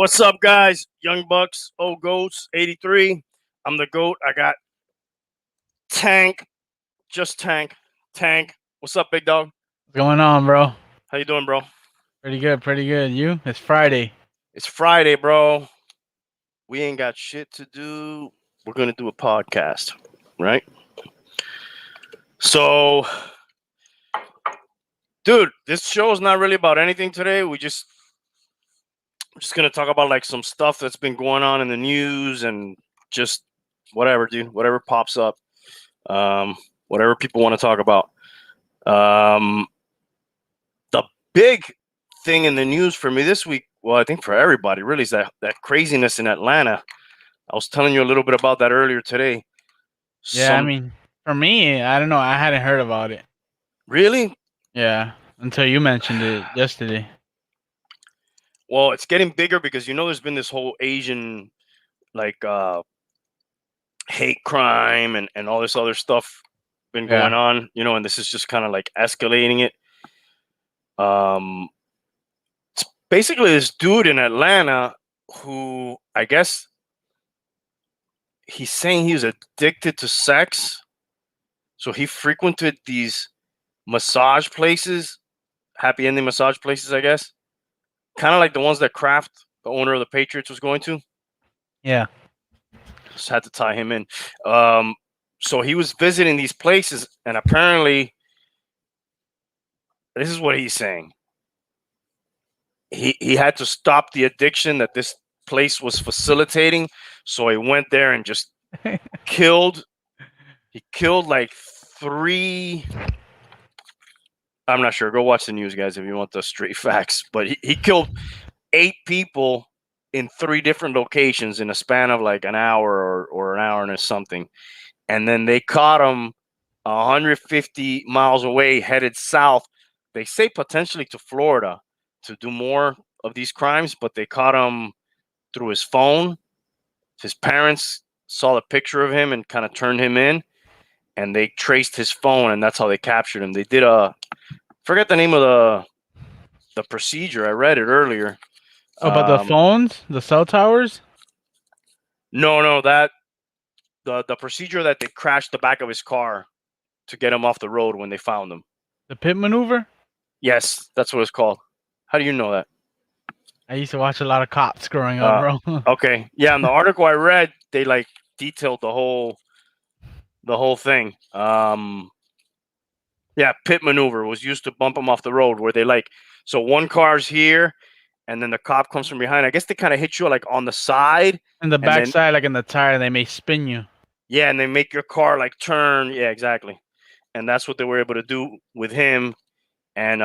What's up, guys? Young Bucks, old goats, 83. I'm the goat. I got Tank, just Tank. Tank. What's up, big dog? What's going on, bro? How you doing, bro? Pretty good, pretty good. You? It's Friday. It's Friday, bro. We ain't got shit to do. We're gonna do a podcast, right? So, dude, this show is not really about anything today. We're just gonna talk about like some stuff that's been going on in the news and just whatever, dude. Whatever pops up. Whatever people want to talk about. The big thing in the news for me this week, well, I think for everybody, really, is that craziness in Atlanta. I was telling you a little bit about that earlier today. Yeah, I mean, for me, I don't know. I hadn't heard about it. Really? Yeah, until you mentioned it yesterday. Well, it's getting bigger because there's been this whole Asian like hate crime and all this other stuff been going on, and this is just kind of like escalating it. It's basically this dude in Atlanta who I guess he's saying he was addicted to sex. So he frequented these massage places, happy ending massage places, I guess. Kind of like the ones that Kraft, the owner of the Patriots, was going to. Yeah. Just had to tie him in. So he was visiting these places, and apparently, this is what he's saying. He had to stop the addiction that this place was facilitating. So he went there and just killed. He killed like 3. I'm not sure. Go watch the news, guys, if you want the straight facts. But he killed 8 people in 3 different locations in a span of like an hour or an hour and something. And then they caught him 150 miles away, headed south. They say potentially to Florida to do more of these crimes, but they caught him through his phone. His parents saw the picture of him and kind of turned him in, and they traced his phone, and that's how they captured him. They did forget the name of the procedure. I read it earlier. Oh, but the phones, the cell towers? No, that the procedure that they crashed the back of his car to get him off the road when they found him. The pit maneuver? Yes, that's what it's called. How do you know that? I used to watch a lot of cops growing up, bro. Okay, yeah. In the article I read, they like detailed the whole thing. Yeah, pit maneuver was used to bump him off the road where they so one car's here and then the cop comes from behind. I guess they kind of hit you like on the side. And the backside, like in the tire, they may spin you. Yeah, and they make your car like turn. Yeah, exactly. And that's what they were able to do with him. And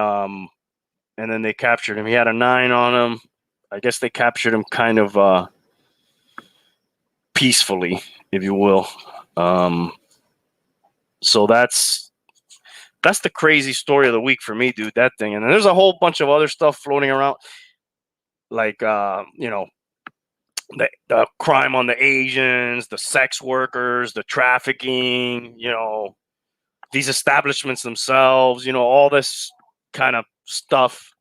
then they captured him. He had a 9 on him. I guess they captured him kind of peacefully, if you will. So that's the crazy story of the week for me, dude. That thing. And then there's a whole bunch of other stuff floating around, like the crime on the Asians, the sex workers, the trafficking, these establishments themselves, all this kind of stuff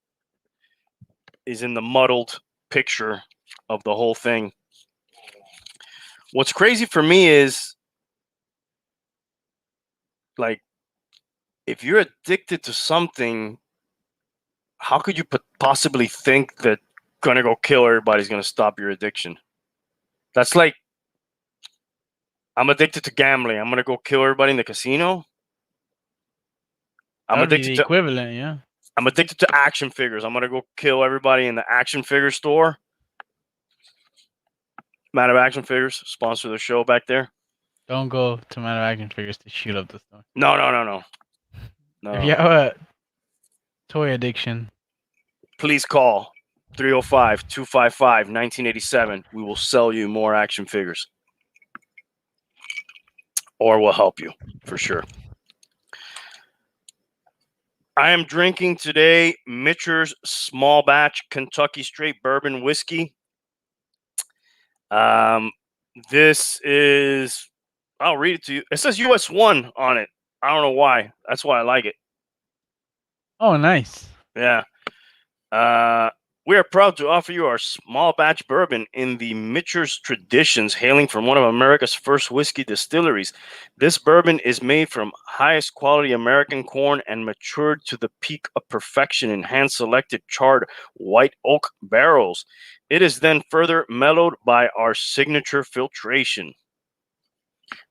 is in the muddled picture of the whole thing. What's crazy for me is, like, if you're addicted to something, how could you possibly think that gonna go kill everybody's gonna stop your addiction? That's like, I'm addicted to gambling. I'm gonna go kill everybody in the casino. I'm addicted to equivalent, yeah. I'm addicted to action figures. I'm gonna go kill everybody in the action figure store. Man of Action Figures sponsor the show back there. Don't go to Man of Action Figures to shoot up the store. No. If you have a toy addiction, please call 305-255-1987. We will sell you more action figures. Or we'll help you, for sure. I am drinking today Mitcher's Small Batch Kentucky Straight Bourbon Whiskey. This is, I'll read it to you. It says US 1 on it. I don't know why. That's why I like it. Oh, nice. Yeah. We are proud to offer you our small batch bourbon in the Mitchell's traditions, hailing from one of America's first whiskey distilleries. This bourbon is made from highest quality American corn and matured to the peak of perfection in hand selected charred white oak barrels. It is then further mellowed by our signature filtration.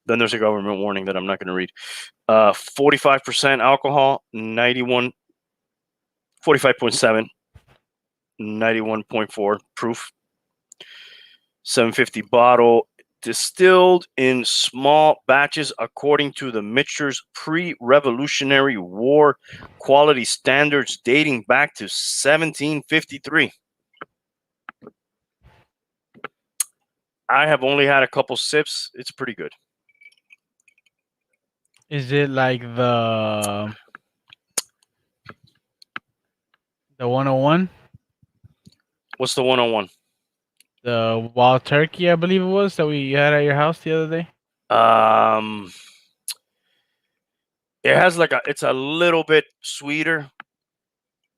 Then there's a government warning that I'm not going to read. 45% alcohol, 45.7. 91.4 proof, 750 bottle, distilled in small batches according to the Mitchell's pre-Revolutionary War quality standards dating back to 1753. I have only had a couple sips. It's pretty good. Is it like the 101? What's the 101? The wild turkey, I believe it was, that we had at your house the other day? It has it's a little bit sweeter,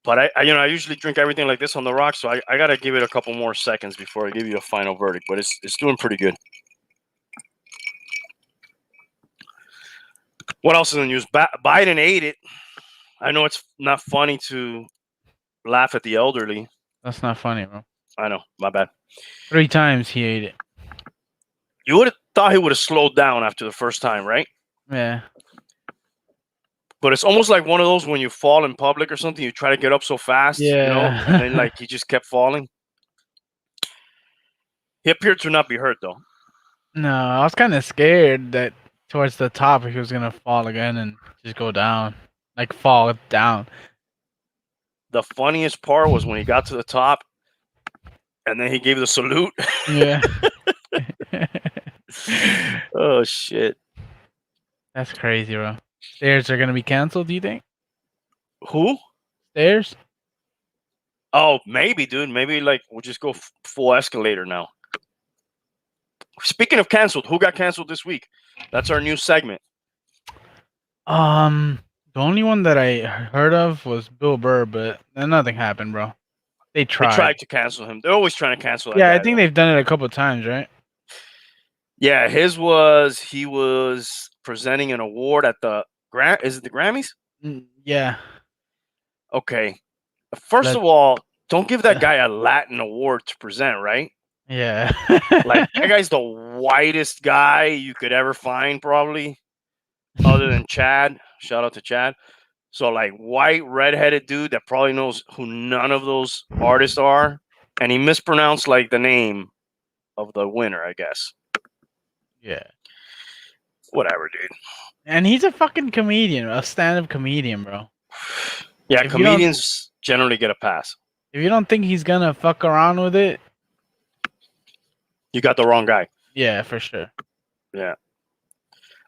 but I usually drink everything like this on the rocks, so I gotta give it a couple more seconds before I give you a final verdict. But it's doing pretty good. What else is in the news? Biden ate it. I know it's not funny to laugh at the elderly. That's not funny, bro. I know, my bad. 3 times he ate it. You would have thought he would have slowed down after the first time, right? Yeah. But it's almost like one of those when you fall in public or something, you try to get up so fast, Yeah. and then he just kept falling. He appeared to not be hurt though. No, I was kind of scared that towards the top he was gonna fall again and just go down, like fall down. The funniest part was when he got to the top, and then he gave the salute. Yeah. Oh shit! That's crazy, bro. Stairs are gonna be canceled, do you think? Who? Stairs? Oh, maybe, dude. Maybe we'll just go full escalator now. Speaking of canceled, who got canceled this week? That's our new segment. The only one that I heard of was Bill Burr, but nothing happened, bro. They tried. They tried to cancel him. They're always trying to cancel that Yeah, guy, I think they've done it a couple of times, right? Yeah, he was presenting an award at the is it the Grammys? Yeah. Okay. First of all, don't give that guy a Latin award to present, right? Yeah. That guy's the whitest guy you could ever find, probably, other than Chad. Shout out to Chad. So, white, redheaded dude that probably knows who none of those artists are. And he mispronounced, the name of the winner, I guess. Yeah. Whatever, dude. And he's a fucking comedian, a stand-up comedian, bro. Yeah, comedians generally get a pass. If you don't think he's gonna fuck around with it, you got the wrong guy. Yeah, for sure. Yeah.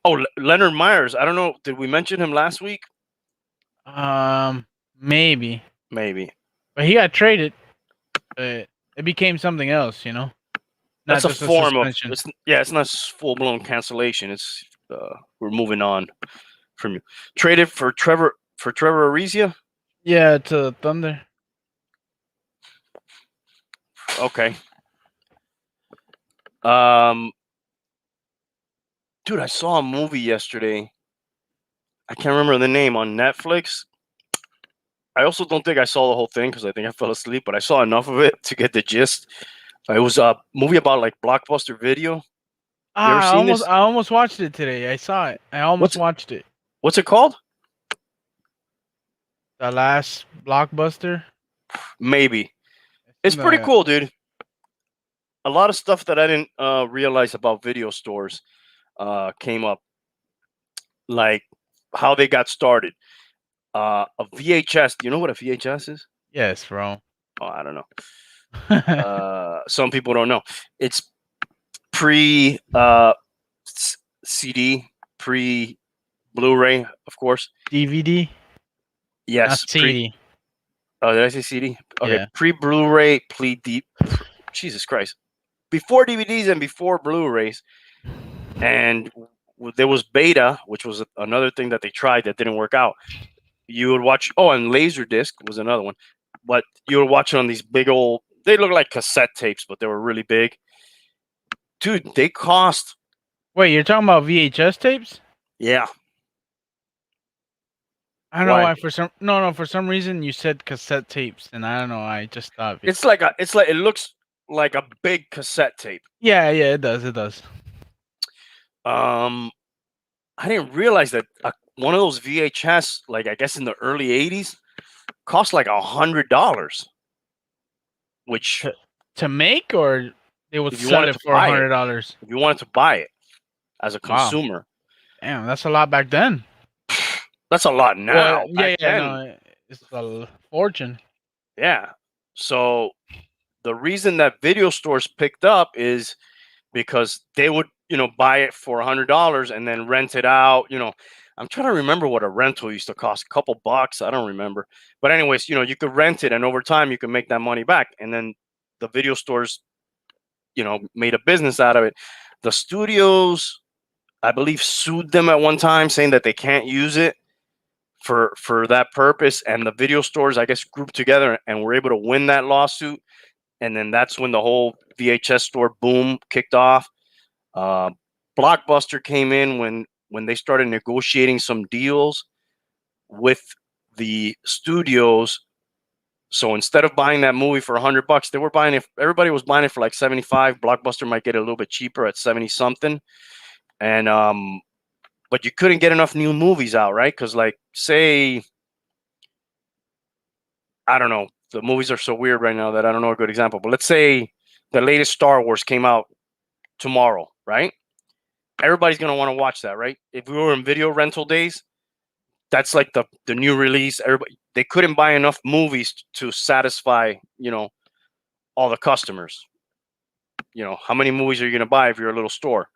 Oh, Leonard Myers. I don't know. Did we mention him last week? Maybe. But he got traded. It became something else, Not That's a form of. It's not full-blown cancellation. It's we're moving on from you. Traded for Trevor Ariza? Yeah, to Thunder. Okay. Dude, I saw a movie yesterday. I can't remember the name, on Netflix. I also don't think I saw the whole thing because I think I fell asleep, but I saw enough of it to get the gist. It was a movie about Blockbuster Video. I almost watched it today. I saw it. I almost watched it. What's it called? The Last Blockbuster? Maybe. It's pretty cool, dude. A lot of stuff that I didn't realize about video stores came up. Like how they got started. A VHS. Do you know what a VHS is? Yes, bro. Oh, I don't know. Some people don't know. It's pre CD, pre Blu-ray, of course. DVD? Yes. Not CD. Oh, did I say CD? Okay. Yeah. Pre Blu-ray, Jesus Christ. Before DVDs and before Blu-rays. And there was beta, which was another thing that they tried that didn't work out. You would watch, and Laserdisc was another one. but you were watching on these big old. They look like cassette tapes, but they were really big. Dude, they cost. Wait, you're talking about VHS tapes? Yeah. I don't know Why? why for some reason you said cassette tapes, and I don't know. I just thought It's like a. It's like it looks like a big cassette tape. yeah, it does. Um, I didn't realize that one of those VHS, like I guess in the early '80s, cost like $100. Which, To make, or they would if you sell wanted it to for buy it, $100. if you wanted to buy it as a Wow, consumer, damn, that's a lot back then. that's a lot Well, now. Back yeah, then, no, it's a fortune. yeah. So the reason that video stores picked up is because they would, buy it for $100 and then rent it out. I'm trying to remember what a rental used to cost, a couple bucks. I don't remember. But anyways, you could rent it, and over time you could make that money back. And then the video stores, made a business out of it. The studios, I believe, sued them at one time, saying that they can't use it for that purpose. And the video stores, I guess, grouped together and were able to win that lawsuit. And then that's when the whole VHS store boom kicked off. Uh, Blockbuster came in when they started negotiating some deals with the studios. So instead of buying that movie for $100, they were buying it. Everybody was buying it for like 75. Blockbuster might get it a little bit cheaper at 70 something. And but you couldn't get enough new movies out, right? Because like, say, I don't know, the movies are so weird right now that I don't know a good example. But let's say the latest Star Wars came out tomorrow, right? Everybody's gonna want to watch that, right? If we were in video rental days, that's like the new release. Everybody, they couldn't buy enough movies to satisfy, all the customers. How many movies are you gonna buy if you're a little store?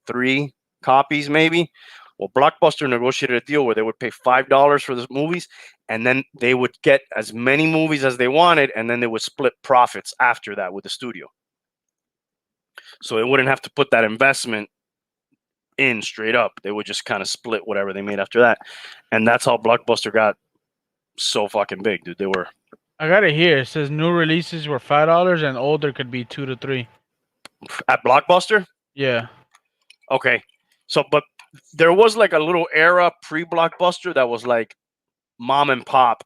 3 copies maybe. Well, Blockbuster negotiated a deal where they would pay $5 for the movies, and then they would get as many movies as they wanted, and then they would split profits after that with the studio. So they wouldn't have to put that investment in straight up. They would just kind of split whatever they made after that. And that's how Blockbuster got so fucking big, dude. They were I got it here. It says new releases were $5 and older could be 2 to 3. at Blockbuster. Yeah. Okay. So, but there was like a little era pre-Blockbuster that was like mom and pop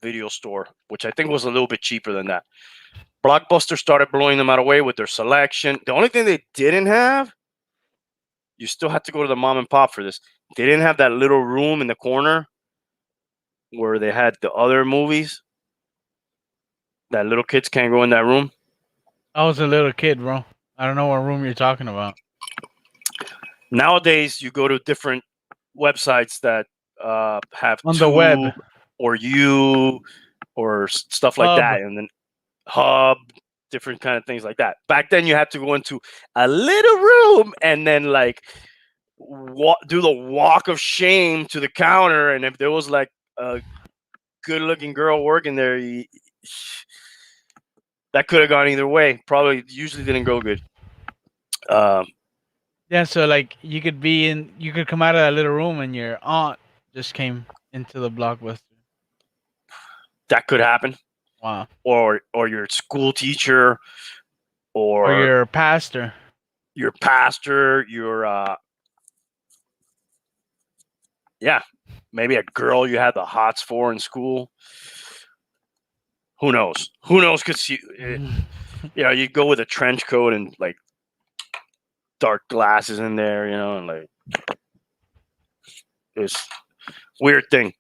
video store, which I think was a little bit cheaper than that. Blockbuster started blowing them out of the way with their selection. The only thing they didn't have, you still had to go to the mom and pop for this. They didn't have that little room in the corner where they had the other movies. That little kids can't go in that room. I was a little kid, bro. I don't know what room you're talking about. Nowadays, you go to different websites that have On the web. or you or stuff like Hub. that, and then Hub, different kind of things like that. Back then, you had to go into a little room and then like do the walk of shame to the counter, and if there was like a good-looking girl working there, that could have gone either way. Probably usually didn't go good. Yeah, so like you could come out of that little room and your aunt just came into the Blockbuster. That could happen. Wow. Or your school teacher, or your pastor. Your pastor, yeah, maybe a girl you had the hots for in school. Who knows? Who knows? Because you go with a trench coat and like dark glasses in there, and like it's weird thing.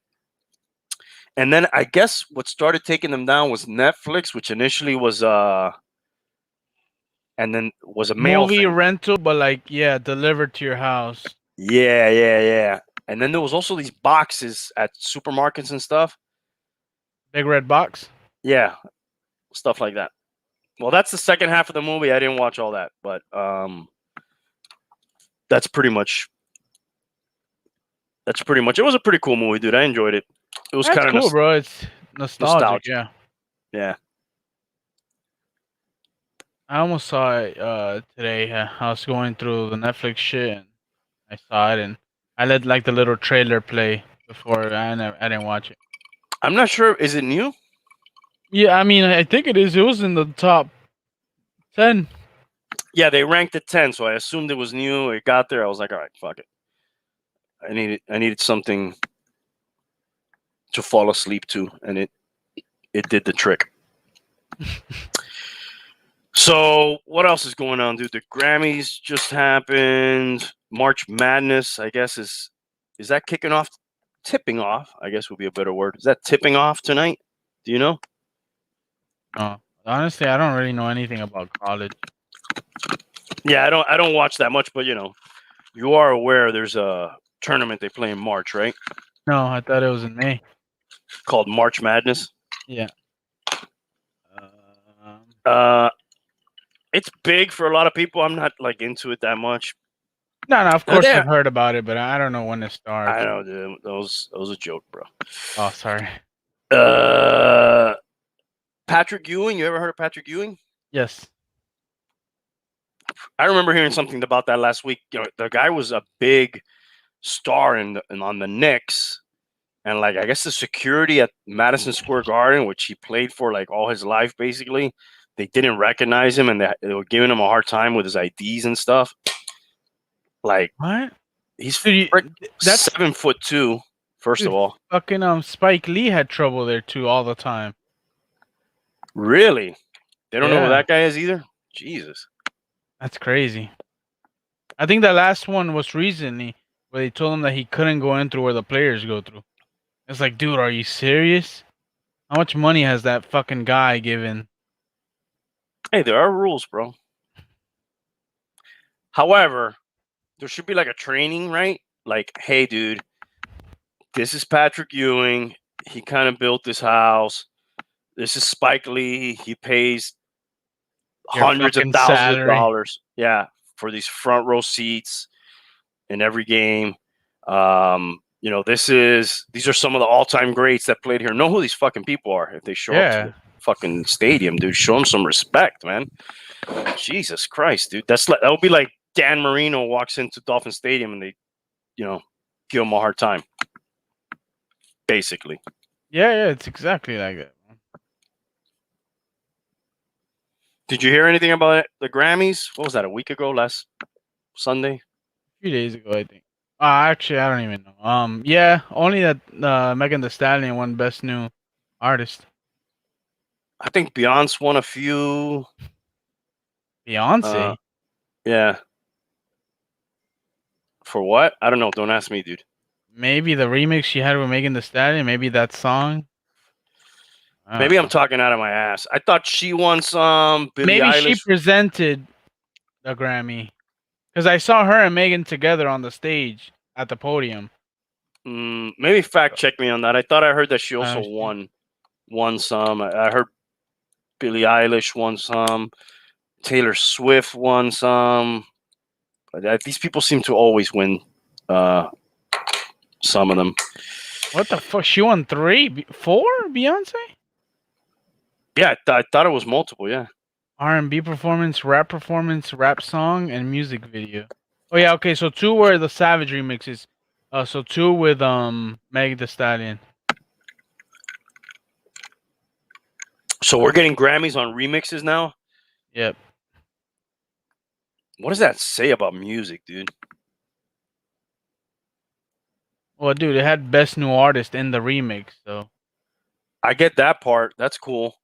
And then I guess what started taking them down was Netflix, which initially was and then was a mail movie thing. rental, but like delivered to your house. Yeah. And then there was also these boxes at supermarkets and stuff. Big red box. Yeah, stuff like that. Well, that's the second half of the movie. I didn't watch all that, but that's pretty much. It was a pretty cool movie, dude. I enjoyed it. It was kind of cool, bro. It's nostalgic. Yeah. I almost saw it today. I was going through the Netflix shit and I saw it, and I let like the little trailer play before. I didn't watch it. I'm not sure. Is it new? Yeah, I mean, I think it is. It was in the top 10. Yeah, they ranked it 10, so I assumed it was new. It got there. I was like, all right, fuck it. I needed something to fall asleep to, and it did the trick. So what else is going on, dude? The Grammys just happened. March Madness, I guess, is that kicking off? Tipping off, I guess would be a better word. Is that tipping off tonight? Do you know? No, honestly, I don't really know anything about college. Yeah, I don't watch that much, but you are aware there's a tournament they play in March, right? No, I thought it was in May. Called March Madness. Yeah. Uh, it's big for a lot of people. I'm not like into it that much. No, of course Yeah, I've heard about it, but I don't know when it I starts. know, dude. That was a joke, bro. Oh, sorry. Patrick Ewing. You ever heard of Patrick Ewing? Yes. I remember hearing something about that last week. The guy was a big star on the Knicks, and like I guess the security at Madison Square Garden, which he played for like all his life, basically, they didn't recognize him, and they were giving him a hard time with his IDs and stuff. Like What? he's Dude, that's 7'2". First of dude, all, fucking Spike Lee had trouble there too all the time. really, they don't know who Yeah, that guy is either. Jesus. that's crazy. I think the last one was recently where they told him that he couldn't go in through where the players go through. It's like, dude, are you serious? How much money has that fucking guy given? Hey, there are rules, bro. However, there should be like a training, right? Like, hey, dude, this is Patrick Ewing. He kind of built this house. This is Spike Lee. He pays Your hundreds of fucking thousands of salary. dollars, yeah, for these front row seats in every game. These are some of the all-time greats that played here. Know who these fucking people are if they show up to Yeah. the fucking stadium, dude. Show them some respect, man. Jesus Christ, dude. That would be like Dan Marino walks into Dolphin Stadium and they, give him a hard time. Basically. Yeah, it's exactly like that. Did you hear anything about the Grammys? What was that, a week ago, last Sunday? A few days ago, I think. Actually, I don't even know. Yeah, only that Megan Thee Stallion won Best New Artist. I think Beyonce won a few. Beyonce. Yeah. For what? I don't know. Don't ask me, dude. Maybe the remix she had with Megan Thee Stallion. Maybe that song. Maybe I'm talking out of my ass. I thought she won some. Billie Maybe she Eilish. presented the Grammy because I saw her and Megan together on the stage at the podium. Maybe fact check me on that. I thought I heard that she also won some. I heard Billie Eilish won some. Taylor Swift won some. These people seem to always win some of them. What the fuck? She won 4? Beyonce? Yeah, I thought it was multiple. Yeah. R&B performance, rap song, and music video. Oh yeah, okay. So 2 were the Savage remixes. So 2 with Meg Thee Stallion. So we're getting Grammys on remixes now. Yep. What does that say about music, dude? Well, dude, it had Best New Artist in the remix, so I get that part. That's cool.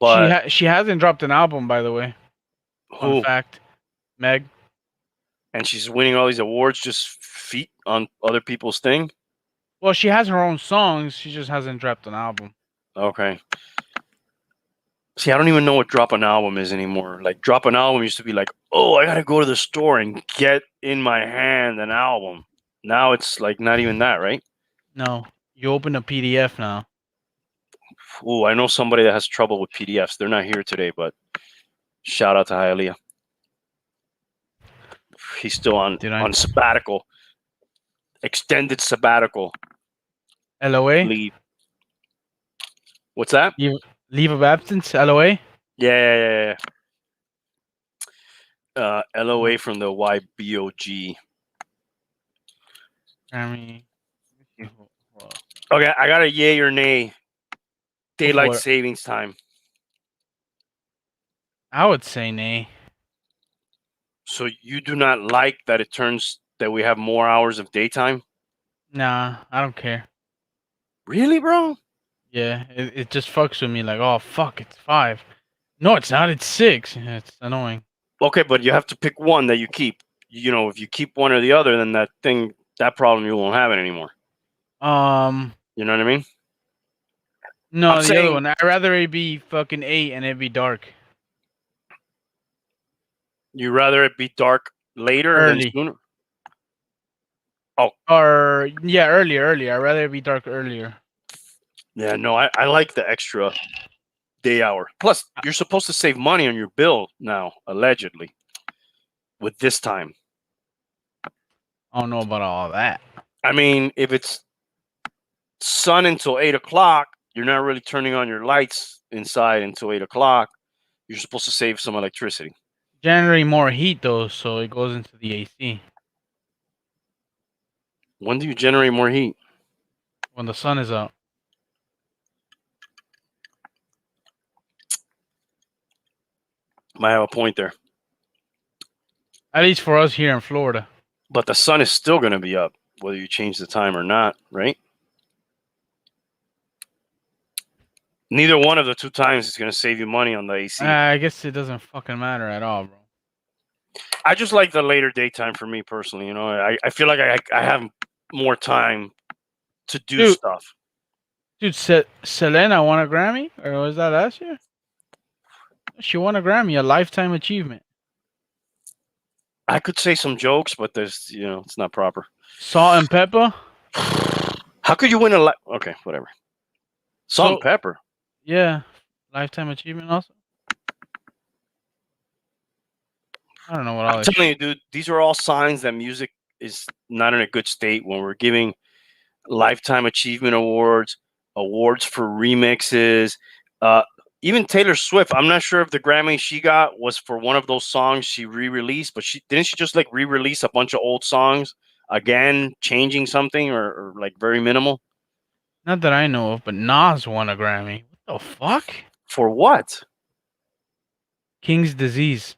But she hasn't dropped an album, by the way. Fun who? fact, Meg. And she's winning all these awards just feet on other people's thing. Well, she has her own songs. She just hasn't dropped an album. Okay. See, I don't even know what drop an album is anymore. Like, drop an album used to be like, oh, I got to go to the store and get in my hand an album. Now it's like not even that, right? No, you open a PDF now. Oh, I know somebody that has trouble with PDFs. They're not here today, but shout out to Hialeah. He's still on sabbatical, extended sabbatical. LOA? Leave. What's that? Leave of absence? LOA? Yeah. LOA from the YBOG. I mean, Okay, I got a yay or nay daylight what? savings time. I would say nay. So you do not like that it turns that we have more hours of daytime? Nah, I don't care. Really, bro? Yeah, it just fucks with me. Like, oh fuck, it's 5. No, it's not. It's 6. Yeah, it's annoying. Okay, but you have to pick one that you keep. You know, if you keep one or the other, then that problem, you won't have it anymore. You know what I mean? No, I'm the other saying one. I'd rather it be fucking 8 and it be dark you rather it be dark later than early. sooner. Oh, Or yeah, earlier. I'd rather it be dark earlier. yeah, no, I like the extra day hour. Plus, you're supposed to save money on your bill now, allegedly, with this time. I don't know about all that. I mean, if it's sun until 8 o'clock, you're not really turning on your lights inside until 8 o'clock. You're supposed to save some electricity. Generate more heat though, so it goes into the AC When do you generate more heat? when the sun is out. Might have a point there. At least for us here in Florida. But the sun is still going to be up, whether you change the time or not, right? Neither one of the two times is going to save you money on the AC. I guess it doesn't fucking matter at all, bro. I just like the later daytime for me personally. You know, I feel like I have more time to do Dude. stuff. Dude, Selena won a Grammy? Or was that last year? She won a Grammy, a lifetime achievement. I could say some jokes, but there's, it's not proper. Salt and Pepper? How could you win okay, whatever. Salt and Pepper. Yeah. Lifetime achievement also. I don't know what I'm telling you, dude, these are all signs that music is not in a good state when we're giving lifetime achievement awards for remixes. Even Taylor Swift, I'm not sure if the Grammy she got was for one of those songs she re-released, but she just like re-release a bunch of old songs again, changing something or like very minimal? Not that I know of, but Nas won a Grammy. What the fuck? For what? King's Disease.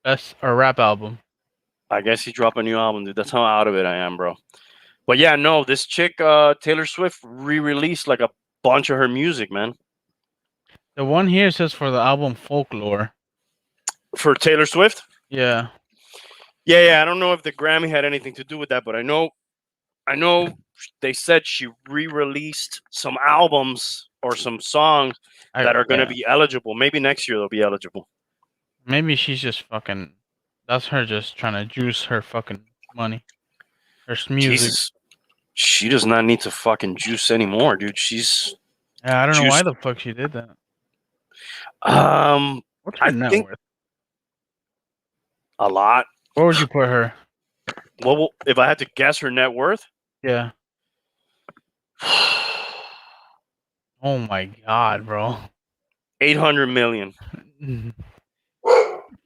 Best or rap album. I guess he dropped a new album, dude. That's how out of it I am, bro. But yeah, no, this chick, Taylor Swift, re-released like a bunch of her music, man. The one here says for the album Folklore. For Taylor Swift? Yeah. Yeah. I don't know if the Grammy had anything to do with that, but I know they said she re-released some albums or some songs that are going to be eligible. Maybe next year they'll be eligible. Maybe she's just fucking. That's her just trying to juice her fucking money. Her music. Jesus. She does not need to fucking juice anymore, dude. She's. Yeah, I don't know why the fuck she did that. What's her net worth? A lot. Where would you put her? Well, if I had to guess her net worth? Yeah. Oh my god, bro. 800 million.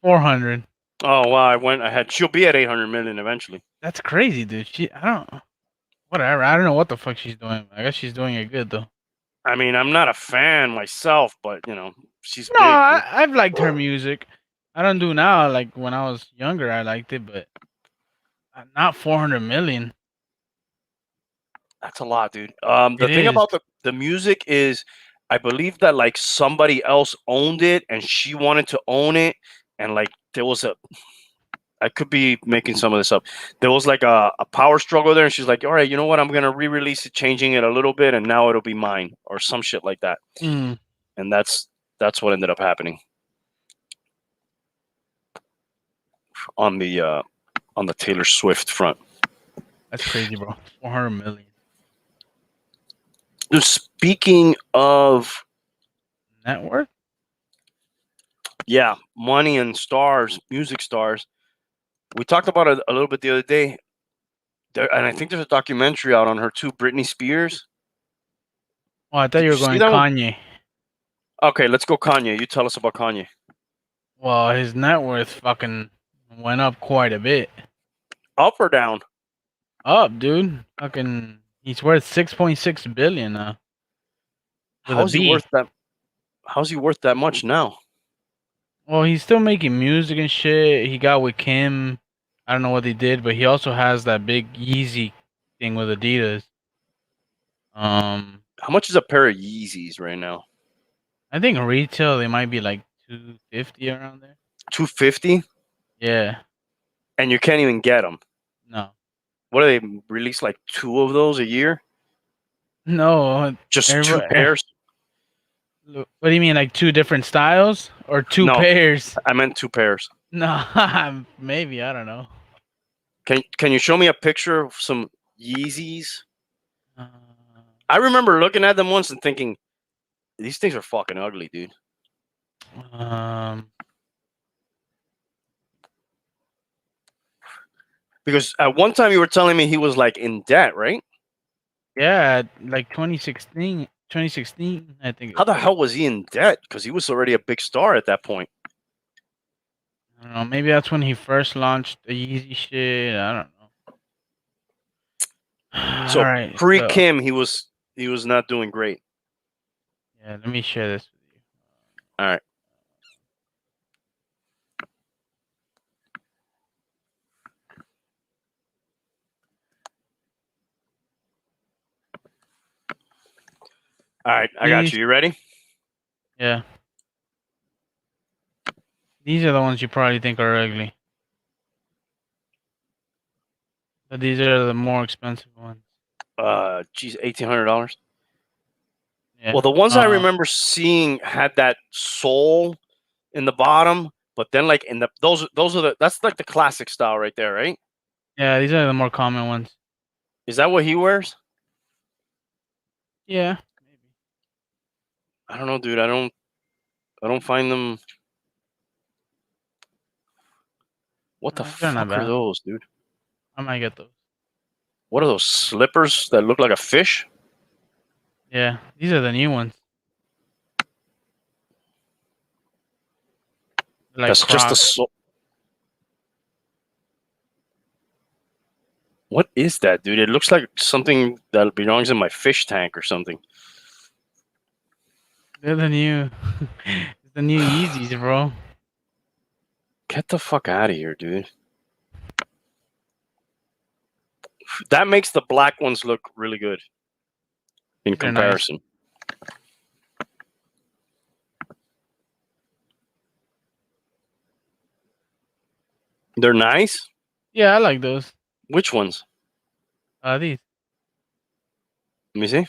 400. Oh wow, she'll be at 800 million eventually. That's crazy, dude. Whatever. I don't know what the fuck she's doing. I guess she's doing it good though. I mean, I'm not a fan myself, but she's no. big. I've liked her music. I don't do now. Like when I was younger, I liked it, but not 400 million. That's a lot, dude. The thing about the music is, I believe that like somebody else owned it and she wanted to own it, and like there was I could be making some of this up. There was like a power struggle there, and she's like, all right, you know what? I'm going to re-release it, changing it a little bit, and now it'll be mine, or some shit like that. Mm. And that's what ended up happening on the Taylor Swift front. That's crazy, bro. 400 million. Dude, speaking of net worth? Yeah, money and stars, music stars. We talked about it a little bit the other day. And I think there's a documentary out on her too, Britney Spears. Oh, I thought you were going Kanye. Okay, let's go Kanye. You tell us about Kanye. Well, his net worth fucking went up quite a bit. Up or down? Up, dude. Fucking, he's worth $6.6 billion now. with a How's he B. worth that? How's he worth that much now? Well, he's still making music and shit. He got with Kim. I don't know what they did, but he also has that big Yeezy thing with Adidas. How much is a pair of Yeezys right now? I think retail they might be like 250 around there. 250, Yeah. and you can't even get them. No. What do they release, like 2 of those a year? No. Just 2 Everybody. pairs? What do you mean, like 2 different styles or 2 No, pairs? I meant 2 pairs. No, maybe I don't know. Can you show me a picture of some Yeezys? Uh, I remember looking at them once and thinking, these things are fucking ugly, dude. um, Because at one time you were telling me he was like in debt, right? yeah, like 2016, I think. How the hell was he in debt? Because he was already a big star at that point. I don't know. Maybe that's when he first launched the Yeezy shit. I don't know. So All right. pre So Kim, he was not doing great. yeah, let me share this with you. All right. All right, I got These, you. You ready? yeah, these are the ones you probably think are ugly, but these are the more expensive ones. Geez, $1,800. Yeah. Well, the ones I remember seeing had that sole in the bottom, but then like in the those are that's like the classic style right there, right? Yeah, these are the more common ones. Is that what he wears? Yeah. Maybe. I don't know, dude. I don't find them. What the They're not fuck are bad. those, dude? I might get those. What are those slippers that look like a fish? Yeah, these are the new ones. They're like That's just a Crocs. What is that, dude? It looks like something that belongs in my fish tank or something. They're the new, the new Yeezys, bro. Get the fuck out of here, dude. That makes the black ones look really good in They're nice. comparison. They're nice. Yeah, I like those. Which ones? These. Let me see.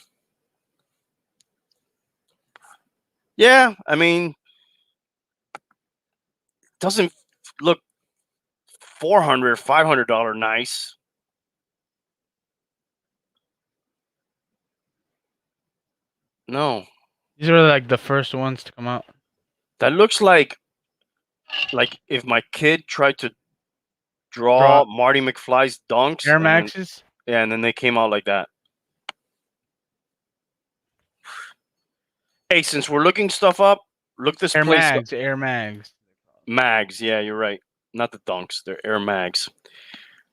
Yeah, I mean, doesn't look $400, $500 nice. No, These were like the first ones to come out. that looks like if my kid tried to Draw draw Marty McFly's dunks, Air and then Maxes. yeah, and then they came out like that. Hey, since we're looking stuff up, look this Air place up. Mags. Air Mags. Mags. Yeah, you're right. Not the dunks. They're Air Mags.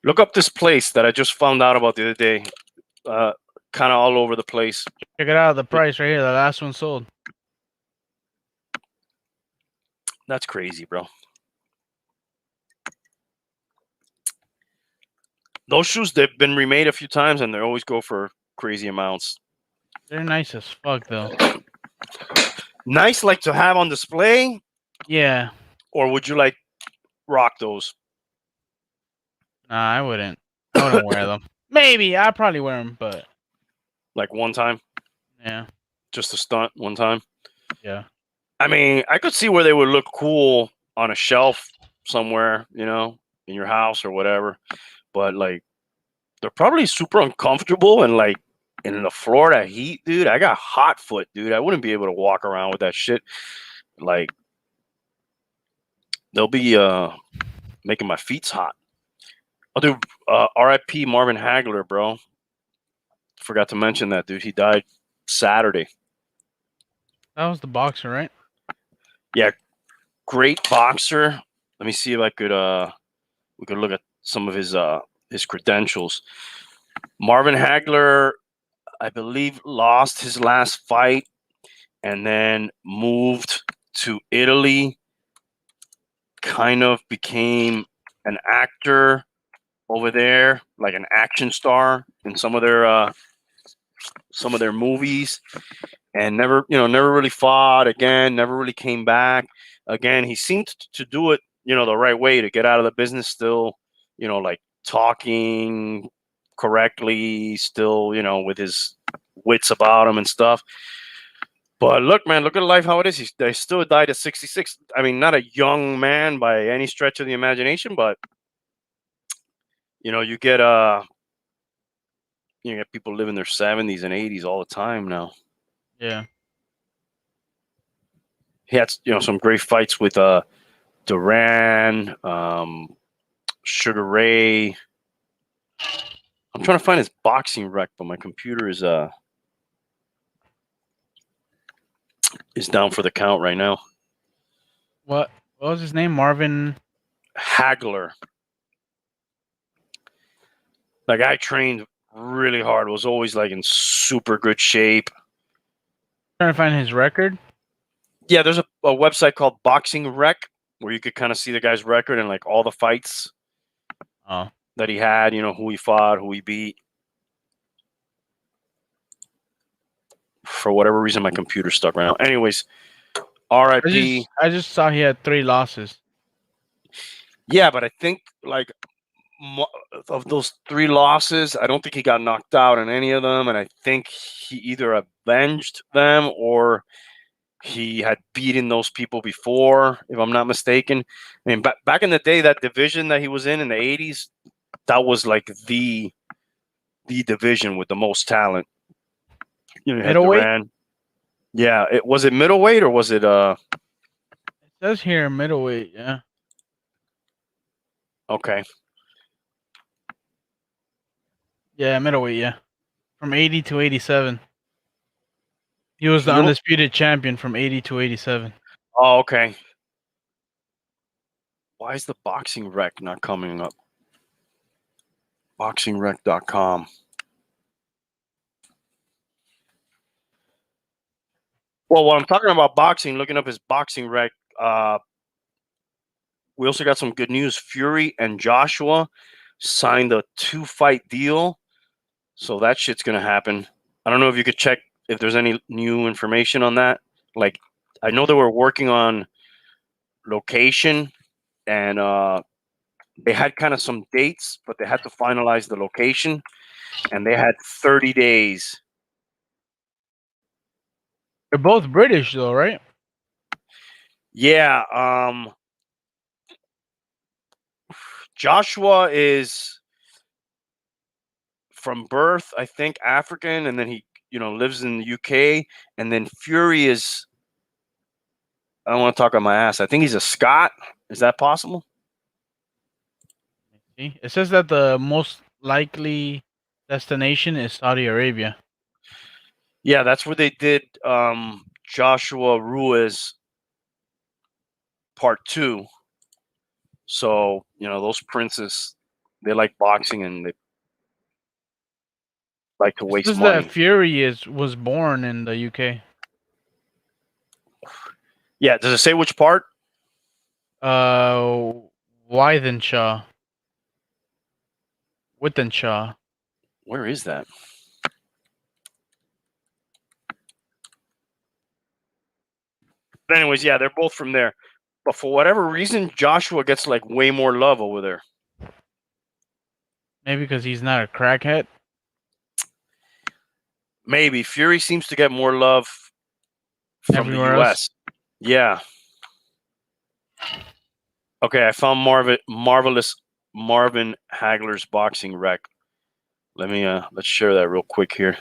Look up this place that I just found out about the other day. Kind of all over the place. Check it out. The price right here. The last one sold. That's crazy, bro. Those shoes, they've been remade a few times, and they always go for crazy amounts. They're nice as fuck, though. Nice, like to have on display, Yeah. or would you like rock those? Nah, I wouldn't. I wouldn't wear them. Maybe I'd probably wear them, but Like one time, yeah, just a stunt one time. yeah. I mean, I could see where they would look cool on a shelf somewhere, you know, in your house or whatever. But like, they're probably super uncomfortable and like in the Florida heat, dude. I got hot foot, dude. I wouldn't be able to walk around with that shit. Like, they'll be making my feet hot. I'll do R.I.P. Marvin Hagler, bro. Forgot to mention that, dude. He died Saturday. That was the boxer, right? Yeah, great boxer. Let me see if I could we could look at some of his credentials. Marvin Hagler, I believe, lost his last fight. and then moved to Italy. Kind of became an actor over there, like an action star in some of their movies, and never really fought again. Never really came back again. He seemed to do it, the right way to get out of the business. Still, like talking correctly, still, with his wits about him and stuff. But look, man, look at life how it is. He still died at 66. I mean, not a young man by any stretch of the imagination, but you get people living their 70s and 80s all the time now. Yeah. He had some great fights with Duran, Sugar Ray. I'm trying to find his boxing rec, but my computer is down for the count right now. What was his name? Marvin Hagler. That guy trained really hard. Was always like in super good shape. Trying to find his record. Yeah, there's a website called Boxing Rec where you could kind of see the guy's record and like all the fights that he had. Who he fought, who he beat. For whatever reason, my computer's stuck right now. Anyways, R.I.P. I just saw he had 3 losses. Yeah, but I think like of those 3 losses, I don't think he got knocked out in any of them, and I think he either avenged them or he had beaten those people before, if I'm not mistaken. I mean, back in the day, that division that he was in the 80s, that was like the division with the most talent. You had Duran. Yeah, was it middleweight or was it It says here middleweight, yeah. Okay. Yeah, middleweight, yeah. From 80 to 87. He was the undisputed champion from 80 to 87. Oh, okay. Why is the boxing rec not coming up? BoxingRec.com. Well, while I'm talking about boxing, looking up his boxing rec, we also got some good news. Fury and Joshua signed a 2-fight deal. So that shit's going to happen. I don't know if you could check if there's any new information on that. Like, I know they were working on location and they had kind of some dates, but they had to finalize the location and they had 30 days. They're both British though, right? Yeah. Joshua is from birth, I think, African, and then he, lives in the UK. And then Fury is, I don't want to talk on my ass. I think he's a Scot. Is that possible? It says that the most likely destination is Saudi Arabia. Yeah, that's where they did Joshua Ruiz Part 2. So, those princes, they like boxing and they like to waste money. That Fury was born in the UK. Yeah, does it say which part? Wythenshawe. Where is that? But anyways, yeah, they're both from there. But for whatever reason, Joshua gets like way more love over there. Maybe because he's not a crackhead. Maybe Fury seems to get more love from everywhere the US. Else? Yeah. Okay, I found marvelous Marvin Hagler's boxing rec. Let me let's share that real quick here.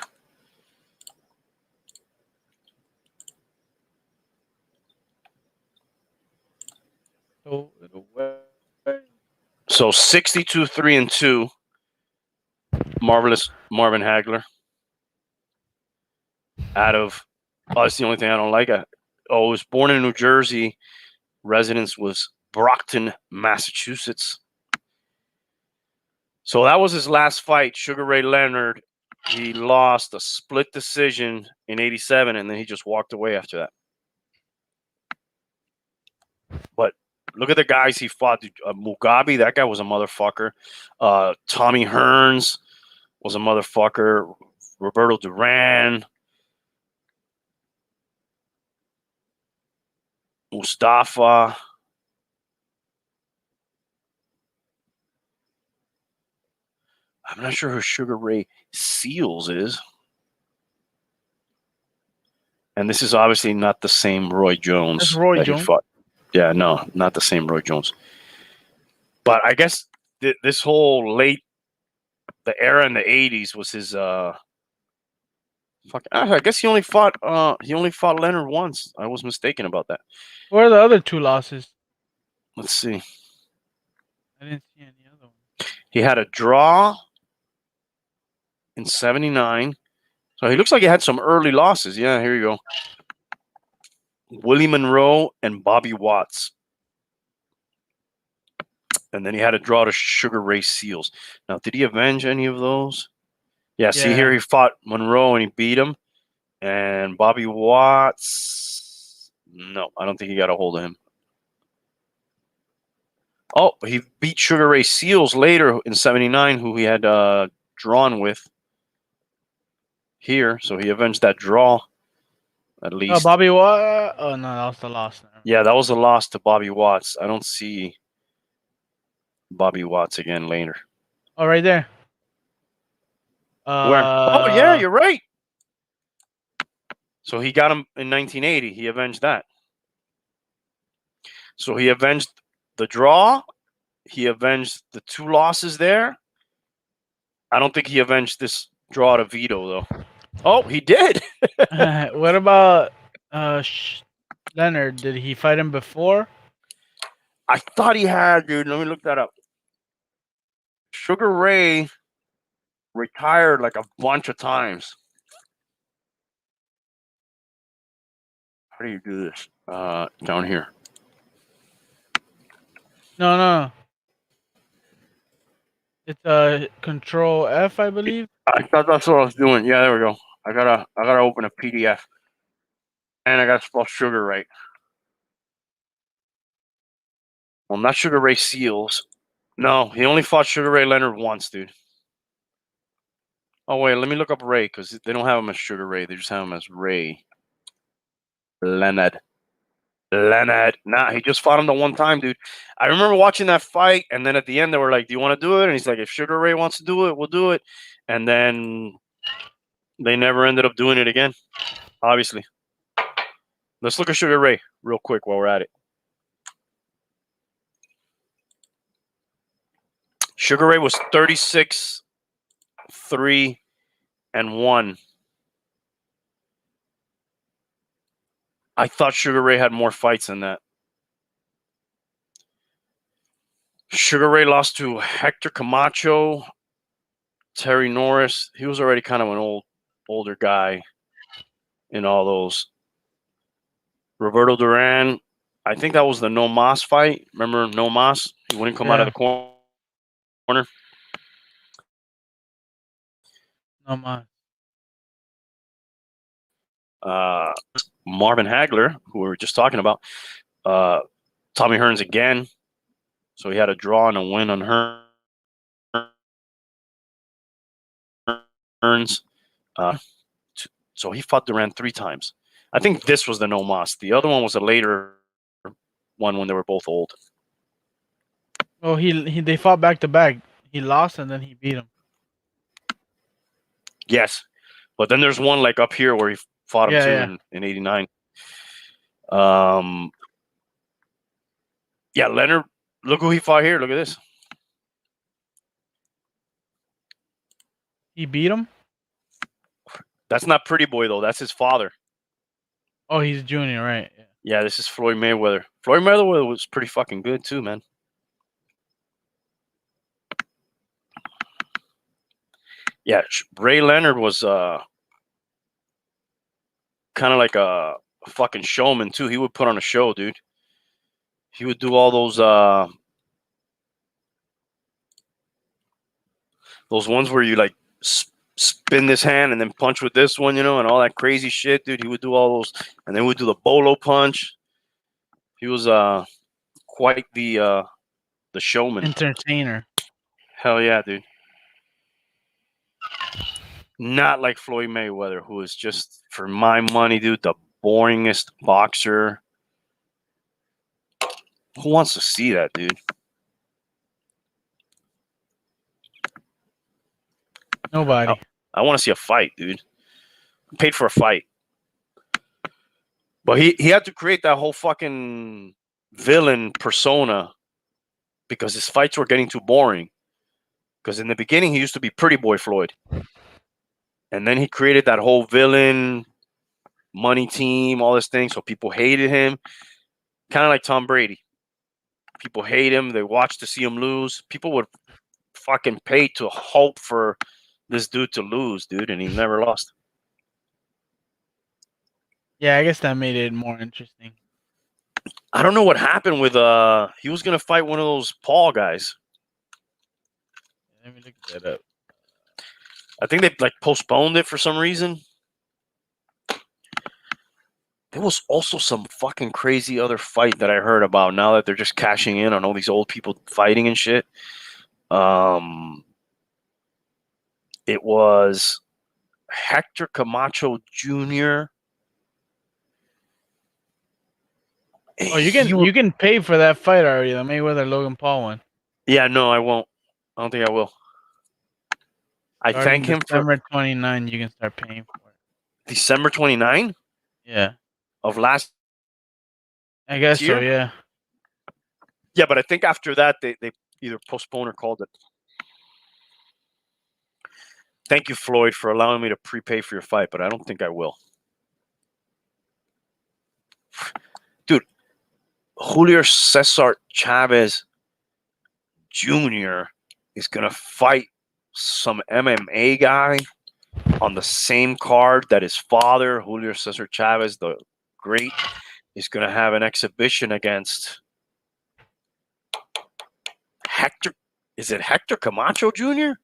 So 62-3-2. Marvelous Marvin Hagler. That's the only thing I don't like. Was born in New Jersey. Residence was Brockton, Massachusetts. So that was his last fight. Sugar Ray Leonard he lost a split decision in '87, and then he just walked away after that. But look at the guys he fought. Mugabe, that guy was a motherfucker. Tommy Hearns was a motherfucker. Roberto Duran. Mustafa. I'm not sure who Sugar Ray Seals is. And this is obviously not the same Roy Jones That's Roy that he Jones. fought. Yeah, no, not the same Roy Jones. But I guess this whole the era in the '80s was his. I guess he only fought Leonard once. I was mistaken about that. What are the other 2 losses? Let's see. I didn't see any other ones. He had a draw in '79. So he looks like he had some early losses. Yeah, here you go. Willie Monroe and Bobby Watts. And then he had a draw to Sugar Ray Seals. Now, did he avenge any of those? Yeah, see here he fought Monroe and he beat him. And Bobby Watts, no, I don't think he got a hold of him. Oh, he beat Sugar Ray Seals later in '79, who he had drawn with here. So he avenged that draw, at Oh, least. Bobby Watt. Oh no, that was the loss. Yeah, that was a loss to Bobby Watts. I don't see Bobby Watts again later. Oh, right there. Where? Oh, yeah, you're right. So he got him in 1980. He avenged that. So he avenged the draw. He avenged the 2 losses there. I don't think he avenged this draw to Vito, though. Oh, he did. What about Leonard? Did he fight him before? I thought he had, dude. Let me look that up. Sugar Ray retired like a bunch of times. How do you do this? Down here. No. It's Control F, I believe. I thought that's what I was doing. Yeah, there we go. I gotta open a PDF, and I gotta spell sugar right. Well, not Sugar Ray Seals. No, he only fought Sugar Ray Leonard once, dude. Oh wait, let me look up Ray because they don't have him as Sugar Ray. They just have him as Ray Leonard. Nah, he just fought him the one time, dude. I remember watching that fight, and then at the end they were like, "Do you want to do it?" And he's like, "If Sugar Ray wants to do it, we'll do it." And then they never ended up doing it again. Obviously. Let's look at Sugar Ray real quick while we're at it. Sugar Ray was 36, 3, and 1. I thought Sugar Ray had more fights than that. Sugar Ray lost to Hector Camacho, Terry Norris. He was already kind of an older guy in all those. Roberto Duran. I think that was the No Mas fight. Remember No Mas? He wouldn't come out of the corner. No man. Marvin Hagler, who we were just talking about. Tommy Hearns again. So he had a draw and a win on Hearns. So he fought Duran 3 times. I think this was the No Mas. The other one was a later one when they were both old. Oh, they fought back to back. He lost and then he beat him. Yes. But then there's one like up here where he fought him too in '89. Yeah, Leonard, look who he fought here. Look at this. He beat him? That's not Pretty Boy, though. That's his father. Oh, he's junior, right? Yeah, this is Floyd Mayweather. Floyd Mayweather was pretty fucking good, too, man. Yeah, Ray Leonard was kind of like a fucking showman, too. He would put on a show, dude. He would do all those ones where you, like, spin this hand and then punch with this one, and all that crazy shit, dude. He would do all those, and then we'd do the bolo punch. He was quite the showman. Entertainer. Hell yeah, dude. Not like Floyd Mayweather, who is just, for my money, dude, the boringest boxer. Who wants to see that, dude? Nobody. I want to see a fight, dude. I paid for a fight. But he had to create that whole fucking villain persona because his fights were getting too boring. Because in the beginning, he used to be Pretty Boy Floyd. And then he created that whole villain, money team, all this thing. So people hated him. Kind of like Tom Brady. People hate him. They watch to see him lose. People would fucking pay to hope for this dude to lose, dude. And he never lost. Yeah, I guess that made it more interesting. I don't know what happened with he was gonna fight one of those Paul guys. Let me look that up. I think they like postponed it for some reason. There was also some fucking crazy other fight that I heard about now that they're just cashing in on all these old people fighting and shit. It was Hector Camacho Jr. Oh, you can pay for that fight already. The Mayweather Logan Paul one. Yeah, no, I won't. I don't think I will. I Starting thank him December for 29. You can start paying for it. December 29 Yeah, of last I guess so. year. Yeah. Yeah, but I think after that they either postponed or called it. Thank you, Floyd, for allowing me to prepay for your fight, but I don't think I will. Dude, Julio Cesar Chavez Jr. is going to fight some MMA guy on the same card that his father, Julio Cesar Chavez, the great, is going to have an exhibition against Hector. Is it Hector Camacho Jr.?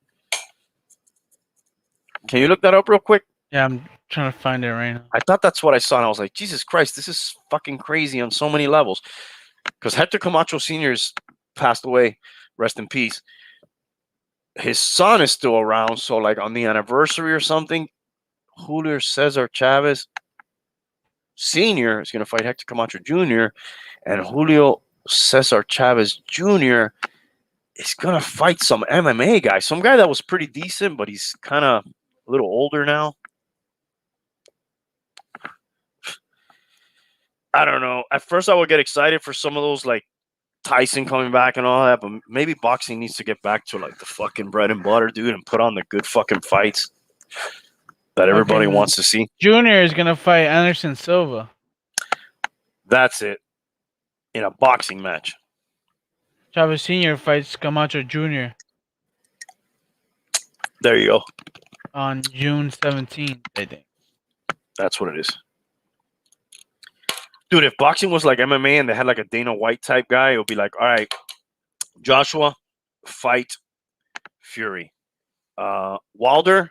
Can you look that up real quick? Yeah, I'm trying to find it right now. I thought that's what I saw, and I was like, Jesus Christ, this is fucking crazy on so many levels. Because Hector Camacho Sr.'s passed away, rest in peace. His son is still around, so like on the anniversary or something, Julio Cesar Chavez Sr. is going to fight Hector Camacho Jr., and Julio Cesar Chavez Jr. is going to fight some MMA guy, some guy that was pretty decent, but he's kind of a little older now. I don't know. At first, I would get excited for some of those, like Tyson coming back and all that, but maybe boxing needs to get back to like the fucking bread and butter, dude, and put on the good fucking fights that everybody wants to see. Junior is gonna fight Anderson Silva. That's it. In a boxing match. Chavez Sr. fights Camacho Jr. There you go. On June 17th, I think. That's what it is. Dude, if boxing was like MMA and they had like a Dana White type guy, it would be like, all right, Joshua, fight Fury. Wilder,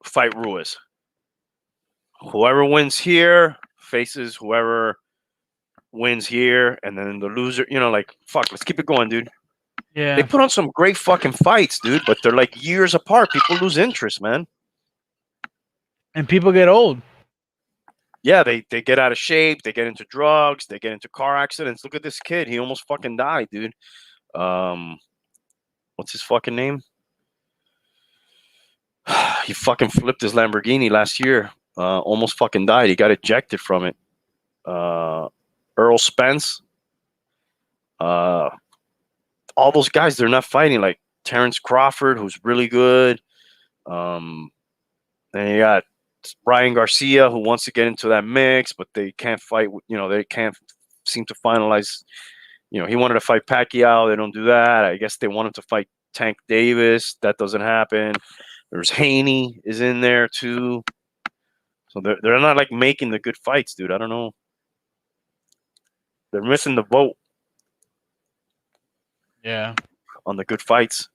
fight Ruiz. Whoever wins here faces whoever wins here, and then the loser, like, fuck, let's keep it going, dude. Yeah. They put on some great fucking fights, dude, but they're like years apart. People lose interest, man. And people get old. Yeah, they get out of shape. They get into drugs. They get into car accidents. Look at this kid. He almost fucking died, dude. What's his fucking name? He fucking flipped his Lamborghini last year. Almost fucking died. He got ejected from it. Earl Spence. All those guys, they're not fighting. Like Terrence Crawford, who's really good. Then you got Ryan Garcia, who wants to get into that mix, but they can't fight. They can't seem to finalize. He wanted to fight Pacquiao. They don't do that. I guess they want him to fight Tank Davis. That doesn't happen. There's Haney is in there too. So they're not like making the good fights, dude. I don't know. They're missing the boat. Yeah. On the good fights.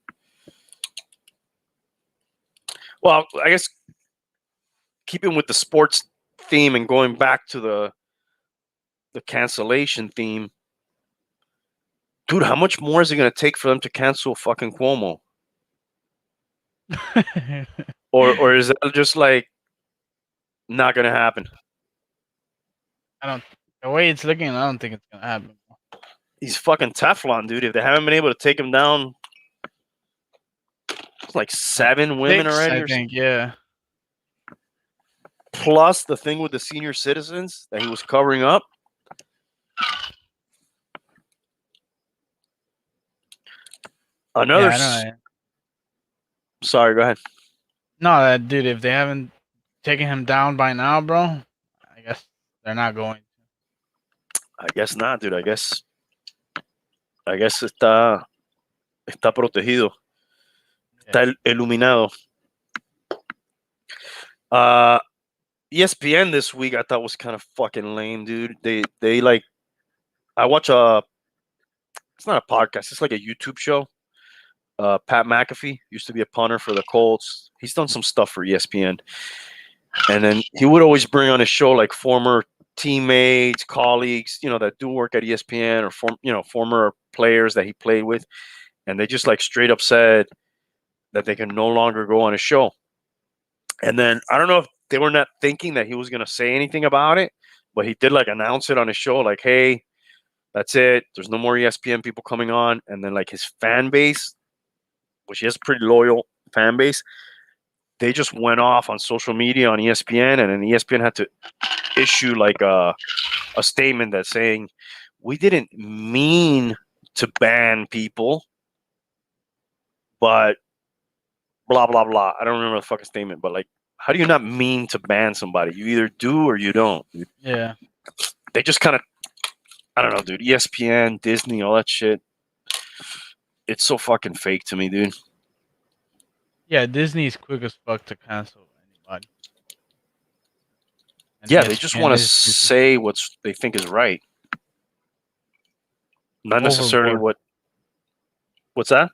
Well, I guess keeping with the sports theme and going back to the cancellation theme, dude, how much more is it going to take for them to cancel fucking Cuomo? Or is that just like not going to happen? I don't. The way it's looking, I don't think it's gonna happen. He's fucking Teflon, dude. If they haven't been able to take him down, it's like 7 women 6, already, I or think. Yeah. plus the thing with the senior citizens that he was covering up. Another. Yeah, I know. Sorry, go ahead. No, that dude. If they haven't taken him down by now, bro, I guess they're not going. I guess not, dude. I guess está protegido. Yeah. Está iluminado. Uh, ESPN this week I thought was kind of fucking lame, dude. They like I watch it's not a podcast, it's like a YouTube show. Pat McAfee used to be a punter for the Colts. He's done some stuff for ESPN. And then he would always bring on his show like former teammates, colleagues, that do work at ESPN or former players that he played with. And they just like straight up said that they can no longer go on his show. And then I don't know if they were not thinking that he was going to say anything about it, but he did like announce it on his show, like, hey, that's it. There's no more ESPN people coming on. And then like his fan base, which he has a pretty loyal fan base, they just went off on social media on ESPN, and then ESPN had to issue like a statement that's saying, we didn't mean to ban people, but blah, blah, blah. I don't remember the fucking statement, but like, how do you not mean to ban somebody? You either do or you don't. Yeah. They just kind of, I don't know, dude. ESPN, Disney, all that shit. It's so fucking fake to me, dude. Yeah, Disney's quick as fuck to cancel anybody. And Yeah, they just ESPN want to is say what they think is right, not necessarily overboard. what's that?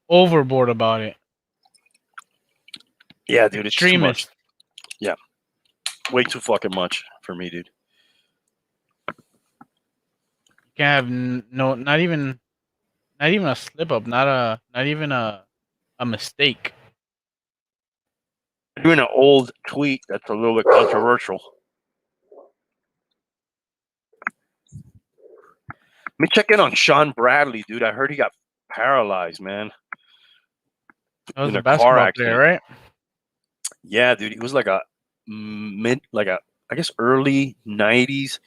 Overboard about it. Yeah, dude, it's too much. Extremist. Yeah, way too fucking much for me, dude. You can have no, not even a slip up, not even a mistake. Doing an old tweet that's a little bit controversial. Let me check in on Sean Bradley, dude. I heard he got paralyzed, man. That was In a a car basketball player, accident. right? Yeah, dude. He was like a I guess early 90s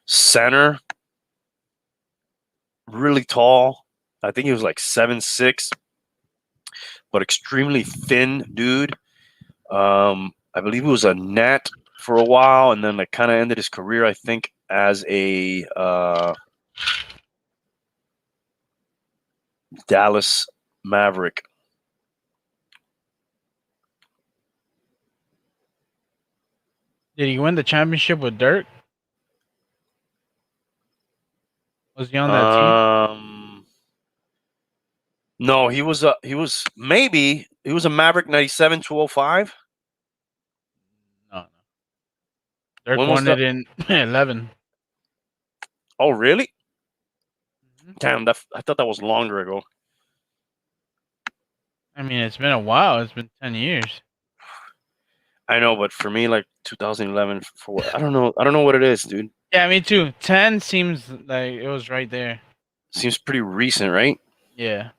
center. Really tall. I think he was like 7'6", but extremely thin dude. I believe he was a net for a while, and then like kind of ended his career, I think, as a Dallas Maverick. Did he win the championship with Dirk? Was he on that team? No, he was a Maverick 97 to 05. No, no. Dirk When was won the it in 11. Oh, really? Mhm. Damn, I thought that was longer ago. I mean, it's been a while. It's been 10 years. I know, but for me, like 2011, I don't know what it is, dude. Yeah, me too. 10 seems like it was right there. Seems pretty recent, right? Yeah.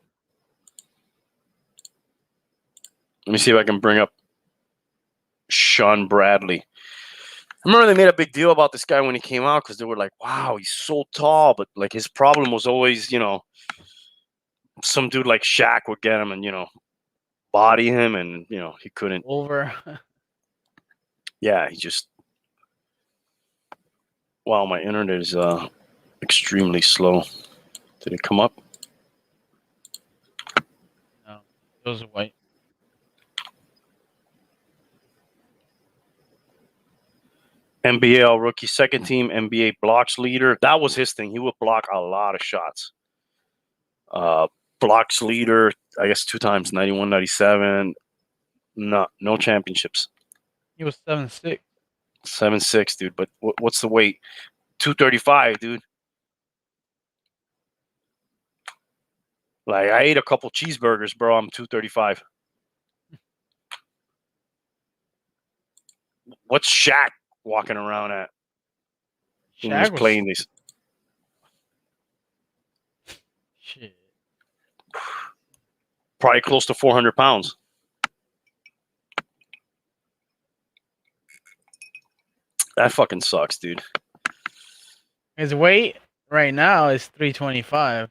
Let me see if I can bring up Sean Bradley. I remember they made a big deal about this guy when he came out because they were like, wow, he's so tall. But like his problem was always, some dude like Shaq would get him and, body him and, he couldn't. Over. Yeah, he just. Wow, my internet is extremely slow. Did it come up? No, it was white. NBA All Rookie second team, NBA blocks leader. That was his thing. He would block a lot of shots. Blocks leader, I guess 2 times, 91, 97, No championships. He was 7'6". 7'6", dude. But what's the weight? 235, dude. Like I ate a couple cheeseburgers, bro. I'm 235. What's Shaq walking around at when he was Shaq was playing these? shit. Probably close to 400 pounds. That fucking sucks, dude. His weight right now is 325.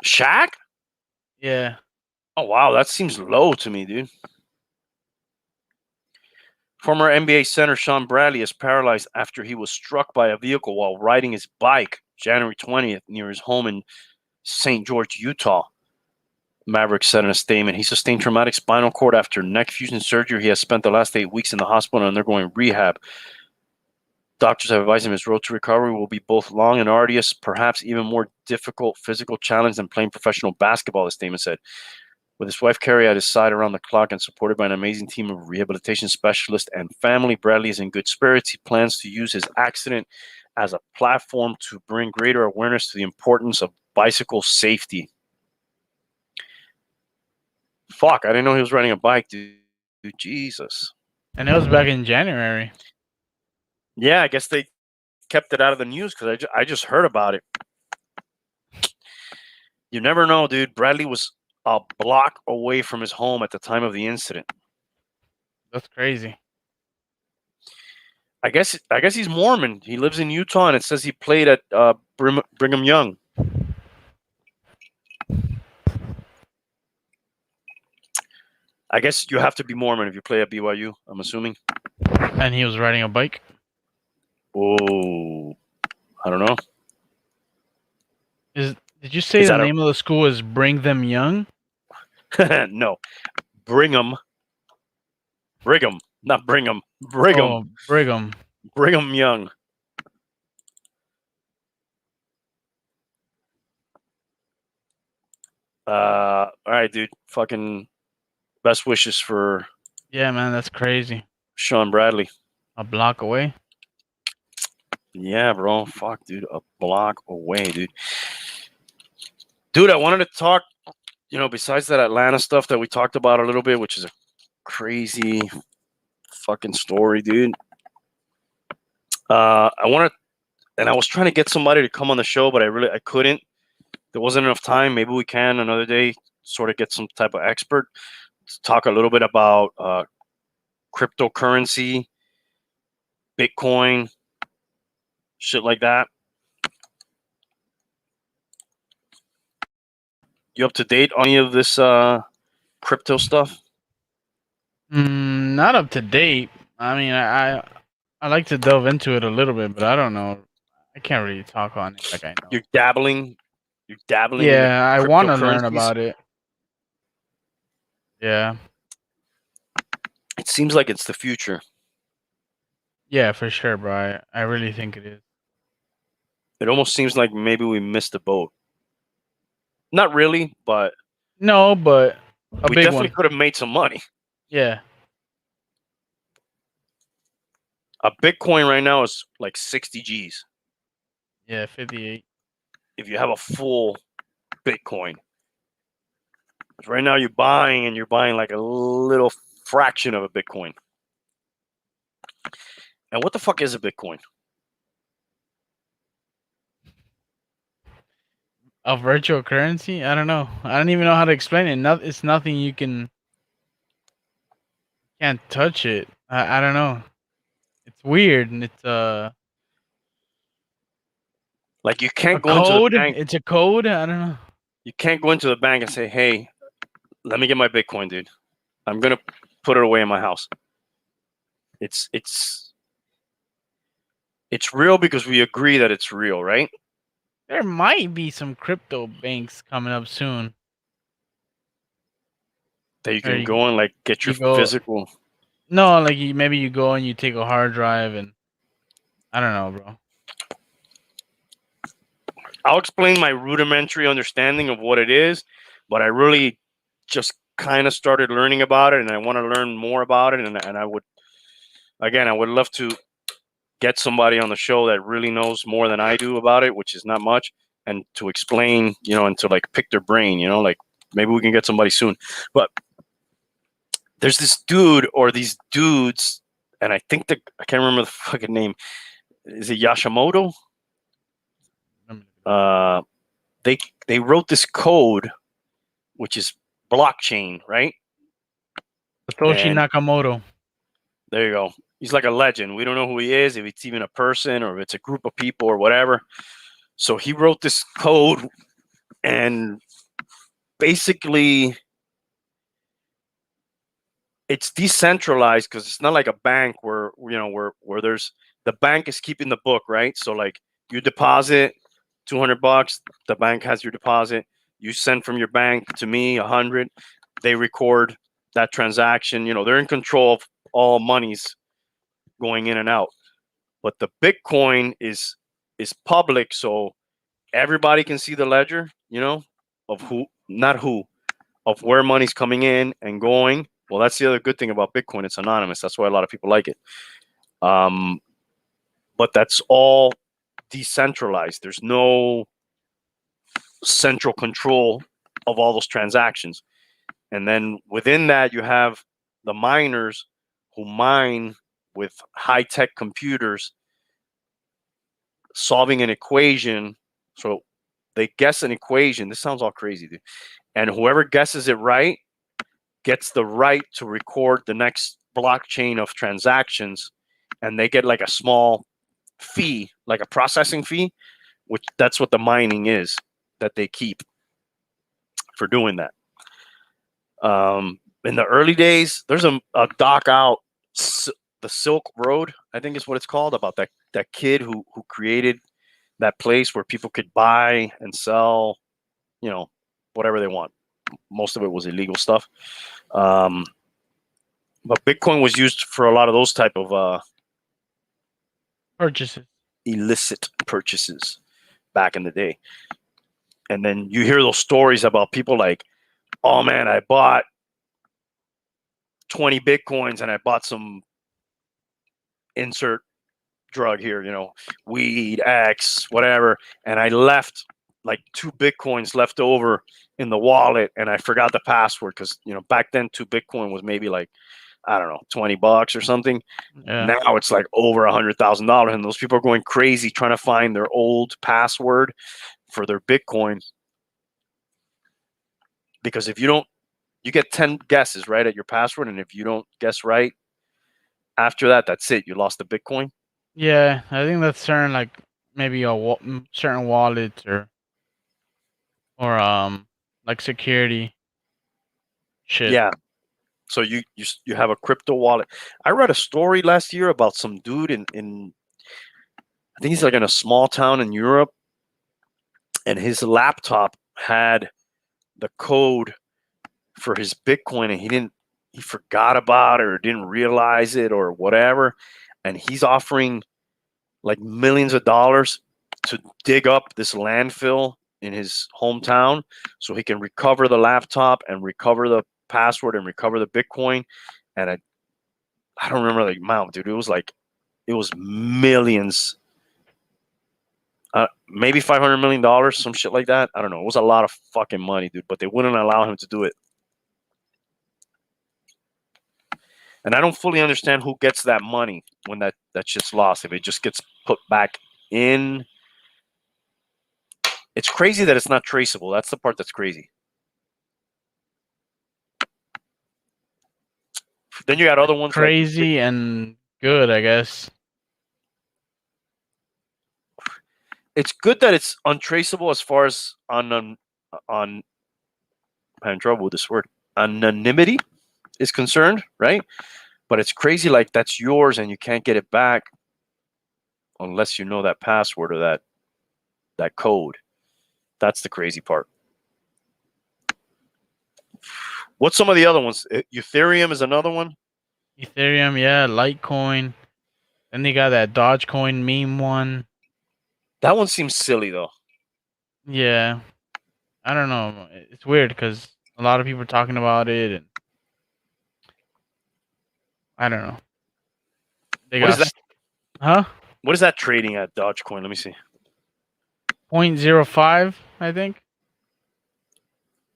Shaq? Yeah. Oh, wow. That seems low to me, dude. Former NBA center Sean Bradley is paralyzed after he was struck by a vehicle while riding his bike January 20th near his home in St. George, Utah. Maverick said in a statement, he sustained traumatic spinal cord after neck fusion surgery. He has spent the last 8 weeks in the hospital undergoing rehab. Doctors have advised him his road to recovery will be both long and arduous, perhaps even more difficult physical challenge than playing professional basketball, the statement said. With his wife Carrie at his side around the clock and supported by an amazing team of rehabilitation specialists and family, Bradley is in good spirits. He plans to use his accident as a platform to bring greater awareness to the importance of bicycle safety. Fuck, I didn't know he was riding a bike, dude. Jesus. And it was back in January. Yeah, I guess they kept it out of the news because I just heard about it. You never know, dude. Bradley was a block away from his home at the time of the incident. That's crazy. I guess he's Mormon. He lives in Utah, and it says he played at Brigham Young. I guess you have to be Mormon if you play at BYU, I'm assuming. And he was riding a bike. Oh, I don't know. Did you say the name of the school is Bring Them Young? No, Brigham, not Brigham. Brigham. Oh, Brigham. Brigham Young. All right, dude. Fucking best wishes for. Yeah, man, that's crazy. Sean Bradley. A block away. Yeah, bro. Fuck, dude. A block away, dude. Dude, I wanted to talk, besides that Atlanta stuff that we talked about a little bit, which is a crazy fucking story, dude. I was trying to get somebody to come on the show, but I couldn't. There wasn't enough time. Maybe we can another day sort of get some type of expert to talk a little bit about cryptocurrency, Bitcoin, shit like that. You up to date on any of this crypto stuff? Not up to date. I mean, I like to delve into it a little bit, but I don't know. I can't really talk on it like I know. You're dabbling. Yeah, I want to learn about it. Yeah. It seems like it's the future. Yeah, for sure, bro. I really think it is. It almost seems like maybe we missed the boat. Not really, but no, but we definitely could have made some money. Yeah. A Bitcoin right now is like 60 G's. Yeah, 58. If you have a full Bitcoin. Right now you're buying like a little fraction of a Bitcoin. And what the fuck is a Bitcoin? A virtual currency? I don't know. I don't even know how to explain it. It's nothing you can't touch it. I don't know. It's weird, and it's like you can't go code? into the bank. It's a code. I don't know. You can't go into the bank and say, "Hey, let me get my Bitcoin, dude. I'm gonna put it away in my house." It's real because we agree that it's real, right? There might be some crypto banks coming up soon that you can go and like get your physical. No, like maybe you go and you take a hard drive and I don't know, bro. I'll explain my rudimentary understanding of what it is, but I really just kind of started learning about it, and I want to learn more about it, and I would, again, I would love to get somebody on the show that really knows more than I do about it, which is not much, and to explain, and to like pick their brain, like maybe we can get somebody soon. But there's this dude or these dudes, and I think I can't remember the fucking name. Is it Yashimoto? They wrote this code, which is blockchain, right? Satoshi And Nakamoto. there you go. He's like a legend. We don't know who he is, if it's even a person or if it's a group of people or whatever. So he wrote this code, and basically it's decentralized because it's not like a bank where there's the bank is keeping the book, right? So like you deposit $200, the bank has your deposit. You send from your bank to me 100. They record that transaction. They're in control of all monies going in and out. But the Bitcoin is public, so everybody can see the ledger. Of who, not who, of where money's coming in and going. Well, that's the other good thing about Bitcoin. It's anonymous. That's why a lot of people like it. But that's all decentralized. There's no central control of all those transactions. And then within that, you have the miners who mine with high-tech computers solving an equation. So they guess an equation. This sounds all crazy, dude. And whoever guesses it right gets the right to record the next blockchain of transactions, and they get like a small fee, like a processing fee, which that's what the mining is that they keep for doing that. In the early days, there's a doc out, the Silk Road, I think is what it's called, about that kid who created that place where people could buy and sell, whatever they want. Most of it was illegal stuff. But Bitcoin was used for a lot of those type of Purchases. illicit purchases back in the day. And then you hear those stories about people like, oh man, I bought 20 Bitcoins and I bought some insert drug here, weed, X, whatever. And I left like 2 Bitcoins left over in the wallet, and I forgot the password because, back then 2 Bitcoin was maybe like, I don't know, $20 or something. Yeah. Now it's like over $100,000, and those people are going crazy trying to find their old password for their Bitcoin. Because if you get 10 guesses right at your password, and if you don't guess right after that, that's it. You lost the Bitcoin. Yeah, I think that's certain, like maybe certain wallets or like security shit. Yeah. So you have a crypto wallet. I read a story last year about some dude in I think he's like in a small town in Europe, and his laptop had the code for his Bitcoin, and he forgot about it or didn't realize it or whatever, and he's offering like millions of dollars to dig up this landfill in his hometown so he can recover the laptop and recover the password and recover the Bitcoin. And I don't remember the amount, dude. It was millions, maybe $500 million, some shit like that. I don't know. It was a lot of fucking money, dude. But they wouldn't allow him to do it. And I don't fully understand who gets that money when that shit's lost. If it just gets put back in, it's crazy that it's not traceable. That's the part that's crazy. Then you got other ones crazy and good, I guess. It's good that it's untraceable as far as on I'm having trouble with this word, anonymity is concerned, right? But it's crazy, like that's yours and you can't get it back unless you know that password or that code. That's the crazy part. What's some of the other ones? Ethereum is another one. Ethereum, yeah, Litecoin. Then they got that Dogecoin meme one. That one seems silly though. Yeah, I don't know. It's weird because A lot of people are talking about it, and I don't know. They What is got that? huh? What is that trading at Dogecoin? Let me see. 0.05, I think.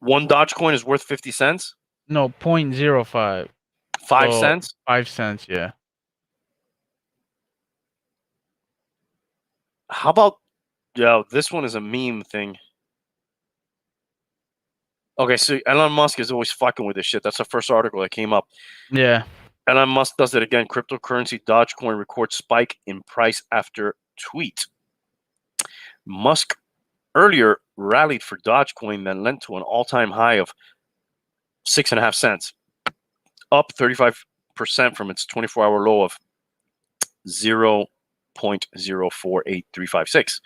One Dogecoin is worth 50 cents. No, 0.05. 5 So cents. 5 cents. Yeah. How about, yo, this one is a meme thing. Okay, so Elon Musk is always fucking with this shit. That's the first article that came up. Yeah. Elon Musk does it again. Cryptocurrency Dogecoin records spike in price after tweet. Musk earlier rallied for Dogecoin, then lent to an all-time high of 6.5 cents, up 35% from its 24-hour low of 0.048356.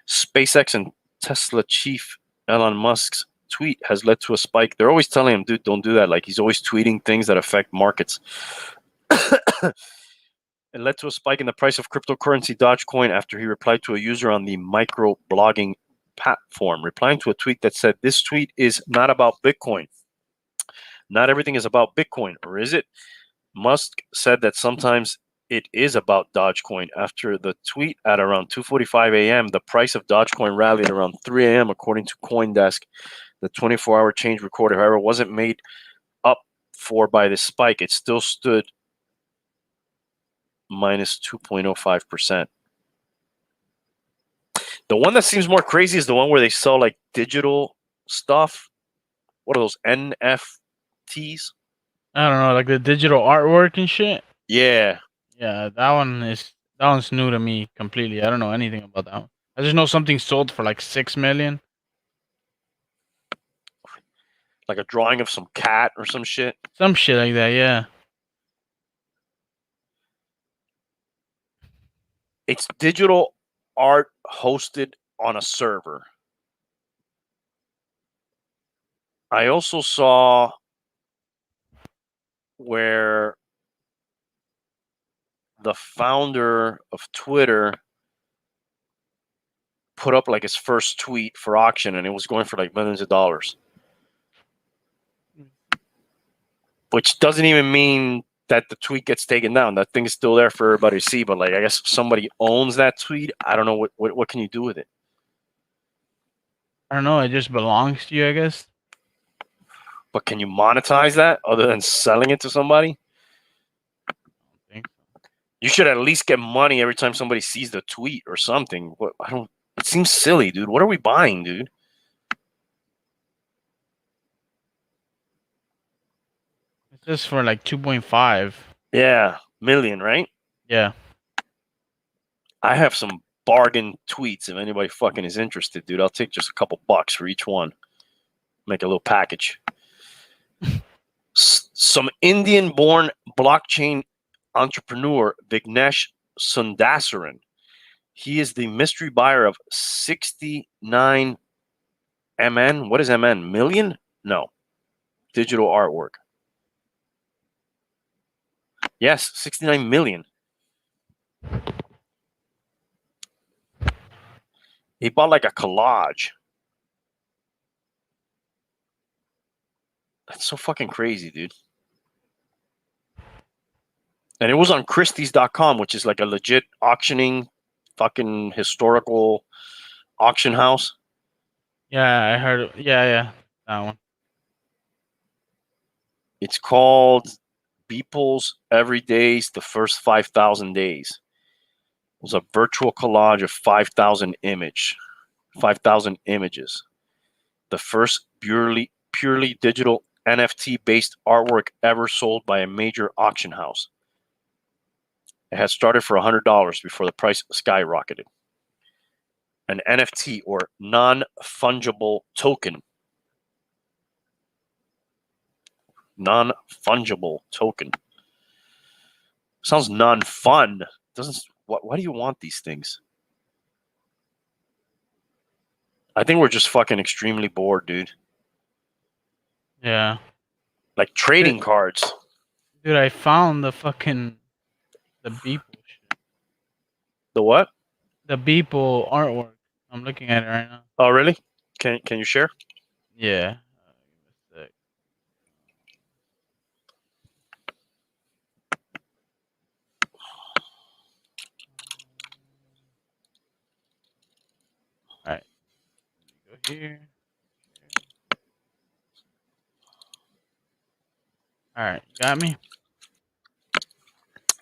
SpaceX and Tesla chief Elon Musk's tweet has led to a spike. They're always telling him, dude, don't do that. Like, he's always tweeting things that affect markets. It led to a spike in the price of cryptocurrency Dogecoin after he replied to a user on the microblogging platform, replying to a tweet that said, "This tweet is not about Bitcoin. Not everything is about Bitcoin, or is it?" Musk said that sometimes it is about Dogecoin. After the tweet at around 2:45 a.m., the price of Dogecoin rallied around 3 a.m. according to CoinDesk. The 24-hour change recorded, however, wasn't made up for by the spike. It still stood minus 2.05%. The one that seems more crazy is the one where they sell like digital stuff. What are those NFTs? I don't know, like the digital artwork and shit. Yeah, Yeah, that one's new to me completely. I don't know anything about that one. I just know something sold for like 6 million. like a drawing of some cat or some shit. Some shit like that, yeah. It's digital art hosted on a server. I also saw where the founder of Twitter put up like his first tweet for auction and it was going for like millions of dollars. Which doesn't even mean that the tweet gets taken down. That thing's still there for everybody to see. But like, I guess if somebody owns that tweet, I don't know what can you do with it. I don't know, it just belongs to you, I guess. But can you monetize that other than selling it to somebody? I don't think so. You should at least get money every time somebody sees the tweet or something. What I don't. It seems silly, dude. What are we buying, dude? It's just for like 2.5. Yeah, million, right? Yeah. I have some bargain tweets. If anybody fucking is interested, dude, I'll take just a couple bucks for each one. Make a little package. Some Indian-born blockchain entrepreneur, Vignesh Sundasaran. He is the mystery buyer of 69 MN. What is MN? Million? No. Digital artwork. Yes, 69 million. He bought like a collage. That's so fucking crazy, dude. And it was on Christie's.com, which is like a legit auctioning, fucking historical auction house. Yeah, I heard. Yeah, that one. It's called Beeple's Every Days, the First 5,000 Days. It was a virtual collage of 5,000 images. The first purely digital NFT-based artwork ever sold by a major auction house. It had started for $100 before the price skyrocketed. An NFT, or non-fungible token. Non-fungible token. Sounds non-fun. Doesn't. Why do you want these things? I think we're just fucking extremely bored, dude. Yeah. Like trading cards. Dude, I found the Beeple shit. The what? The Beeple artwork. I'm looking at it right now. Oh, really? Can you share? Yeah. Give me a sec. here. All right, you got me?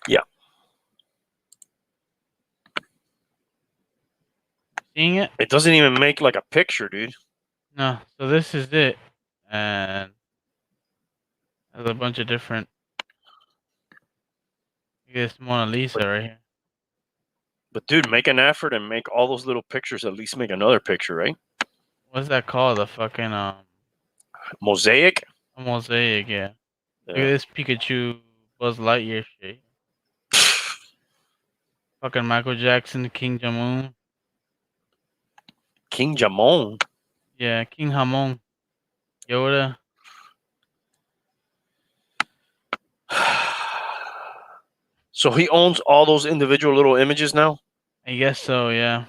Yeah. Seeing it? It doesn't even make like a picture, dude. No. So this is it, and there's a bunch of different. This Mona Lisa right here. But dude, make an effort and make all those little pictures. At least make another picture, right? What's that called? The fucking Mosaic. a mosaic. Yeah. Look at Yeah. this Pikachu Buzz Lightyear shit. Fucking Michael Jackson, King Jamon. King Jamon. Yeah, King Hamon. Yoda. So he owns all those individual little images now. I guess so. Yeah.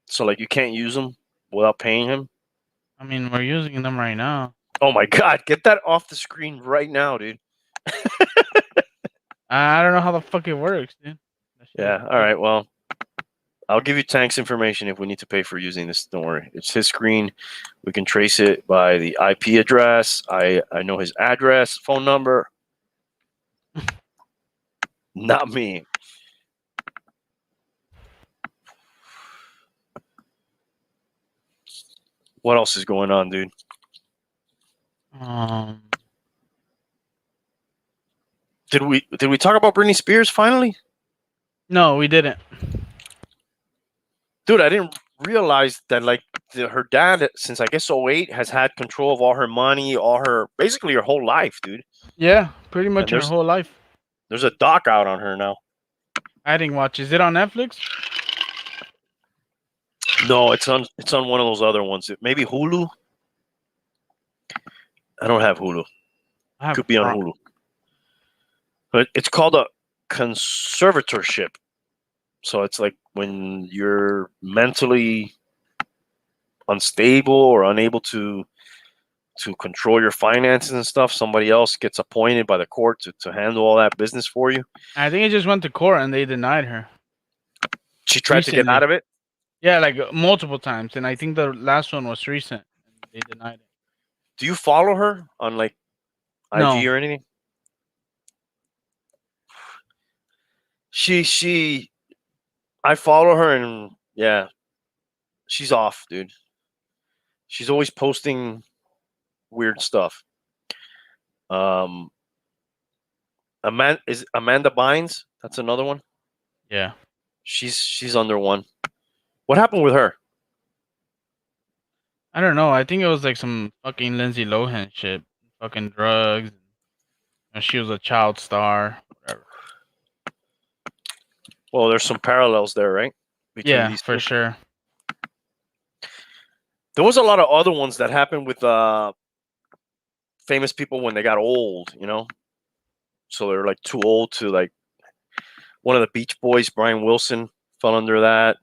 So like you can't use them without paying him. I mean, we're using them right now. Oh my god, get that off the screen right now, dude. I don't know how the fuck it works, dude. That shit Yeah. is All right. Well, I'll give you Tank's information if we need to pay for using this. Don't worry. It's his screen. We can trace it by the IP address. I know his address, phone number. Not me. What else is going on, dude? Um. Did we talk about Britney Spears finally? No, we didn't. Dude, I didn't realize that like her dad since I guess '08 has had control of all her money, all her basically her whole life, dude. Yeah, pretty much And her whole life. there's a doc out on her now. I didn't watch. Is it on Netflix? No, it's on one of those other ones. Maybe Hulu. I don't have Hulu. I have Could be on Prime. Hulu. But it's called a conservatorship. So it's like when you're mentally unstable or unable to control your finances and stuff, somebody else gets appointed by the court to handle all that business for you. I think it just went to court and they denied her. She tried to get Recently. out of it. Yeah, like multiple times, and I think the last one was recent. And they denied it. Do you follow her on like No. IG or anything? I follow her and yeah, she's off, dude. She's always posting weird stuff. Amanda Bynes? That's another one. Yeah. She's under one. What happened with her? I don't know. I think it was like some fucking Lindsay Lohan shit. Fucking drugs. And she was a child star. Whatever. Well, there's some parallels there, right? Between Yeah, these for two. sure. There was a lot of other ones that happened with famous people when they got old, you know? So they're like too old to like one of the Beach Boys, Brian Wilson, fell under that.